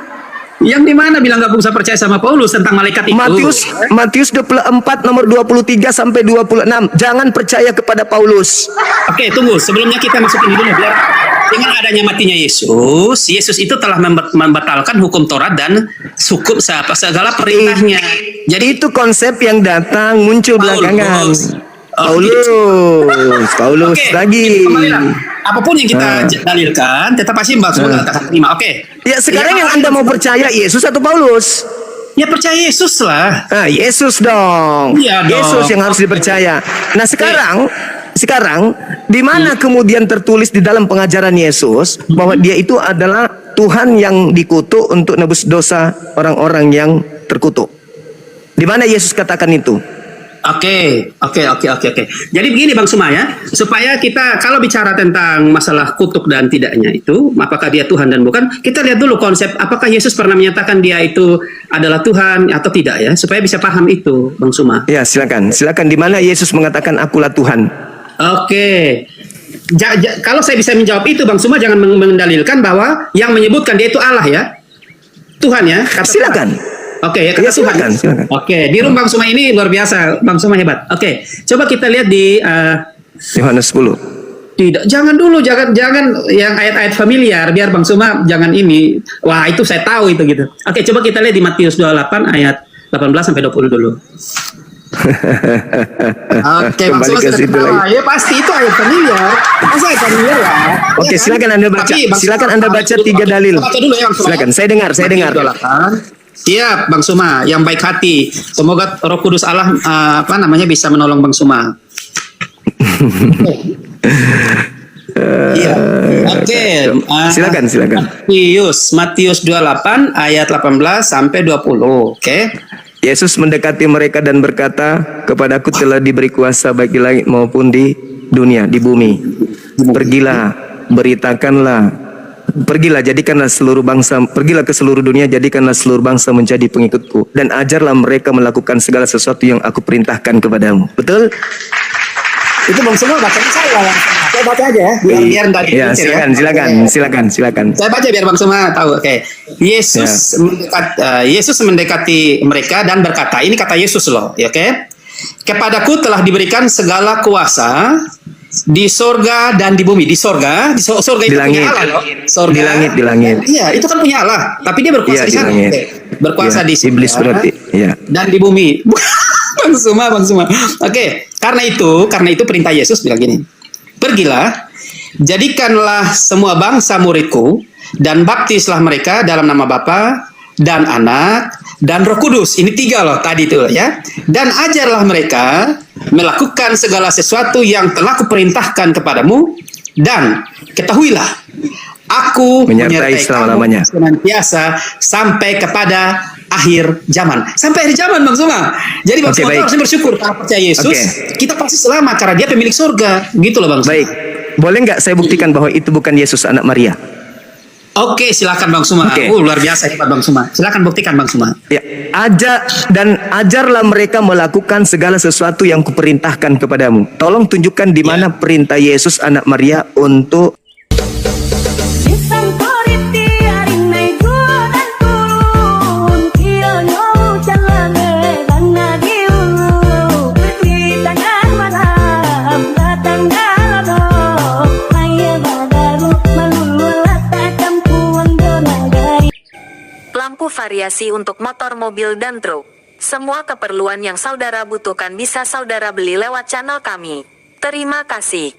Yang di mana bilang nggak bisa percaya sama Paulus tentang malaikat itu? Matius 24 nomor 23 sampai 26. Jangan percaya kepada Paulus. Oke, tunggu. Sebelumnya kita masuk ini dulu biar dengan adanya matinya Yesus itu telah membatalkan hukum Taurat dan hukum segala perintahnya. Jadi Itu konsep yang datang muncul belakangan. Paulus Oke, lagi. kembalilah. Apapun yang kita dalilkan, tetap pasti Mbak semua nggak akan terima. Oke. Ya, sekarang yang Anda mau percaya Yesus atau Paulus? Ya percaya Yesus lah. Yesus dong. Iya dong. Yesus yang harus dipercaya. Nah, sekarang di mana kemudian tertulis di dalam pengajaran Yesus bahwa dia itu adalah Tuhan yang dikutuk untuk nebus dosa orang-orang yang terkutuk? Di mana Yesus katakan itu? Oke. Jadi begini Bang Suma ya, supaya kita kalau bicara tentang masalah kutuk dan tidaknya itu, apakah dia Tuhan dan bukan, kita lihat dulu konsep apakah Yesus pernah menyatakan dia itu adalah Tuhan atau tidak ya, supaya bisa paham itu Bang Suma. Ya, silakan. Di mana Yesus mengatakan akulah Tuhan? Oke. kalau saya bisa menjawab itu, Bang Suma jangan mendalilkan bahwa yang menyebutkan dia itu Allah ya, Tuhan ya. Silakan. Oke, ya kata Tuhan. Silakan. Oke, di room Bang Suma ini luar biasa, Bang Suma hebat. Oke, coba kita lihat di Yohanes 10. tidak, jangan dulu, jangan yang ayat-ayat familiar, biar Bang Suma jangan ini. Wah, itu saya tahu itu gitu. Oke, coba kita lihat di Matius 28 ayat 18 sampai 20 dulu. Oke, Bang Suma sudah ketawa. Ya pasti itu ayat familiar. Masa ayat familiar ya? Oke, silakan Anda baca. Silakan Anda baca 3 dalil. Silakan, saya dengar. Siap, Bang Suma, yang baik hati. Semoga Roh Kudus Allah bisa menolong Bang Suma. Iya. Oke. Silakan. Matius 28 ayat 18 sampai 20. Oke. Yesus mendekati mereka dan berkata, "Kepadaku telah diberi kuasa baik di langit maupun di dunia, di bumi. Pergilah, jadikanlah seluruh bangsa, pergilah ke seluruh dunia, jadikanlah seluruh bangsa menjadi pengikutku, dan ajarlah mereka melakukan segala sesuatu yang aku perintahkan kepadamu." Betul? Itu Bang Suma bacanya saya baca aja ya, biar tadi. Ya, silakan. Saya baca biar Bang Suma tahu. Oke. Yesus mendekati mereka dan berkata, ini kata Yesus loh, ya, oke. "Kepadaku telah diberikan segala kuasa di sorga dan di bumi." Di sorga itu Di langit. punya Allah loh. Sorga, Di langit. Iya, itu kan punya Allah, tapi dia berkuasa di sana. Berkuasa di iblis berarti. Ya. Dan di bumi. Bang Suma. Oke, karena itu perintah Yesus bilang gini. "Pergilah, jadikanlah semua bangsa muridku, dan baptislah mereka dalam nama Bapa dan Anak dan Roh Kudus." Ini 3 loh tadi itu ya. "Dan ajarlah mereka melakukan segala sesuatu yang telah kuperintahkan kepadamu, dan ketahuilah, aku menyertai selama-lamanya senantiasa sampai kepada akhir zaman." Sampai akhir zaman, Bang Suma. Jadi Bang Suma harusnya bersyukur karena percaya Yesus, kita pasti selamat karena dia pemilik surga. Gitu loh Bang Suma. Baik. Boleh nggak saya buktikan bahwa itu bukan Yesus anak Maria? Oke, silakan Bang Suma. Luar biasa hebat Bang Suma. Silakan buktikan Bang Suma. Ya, ajarlah mereka melakukan segala sesuatu yang kuperintahkan kepadamu. Tolong tunjukkan di mana perintah Yesus anak Maria untuk lampu variasi untuk motor, mobil, dan truk. Semua keperluan yang saudara butuhkan bisa saudara beli lewat channel kami. Terima kasih.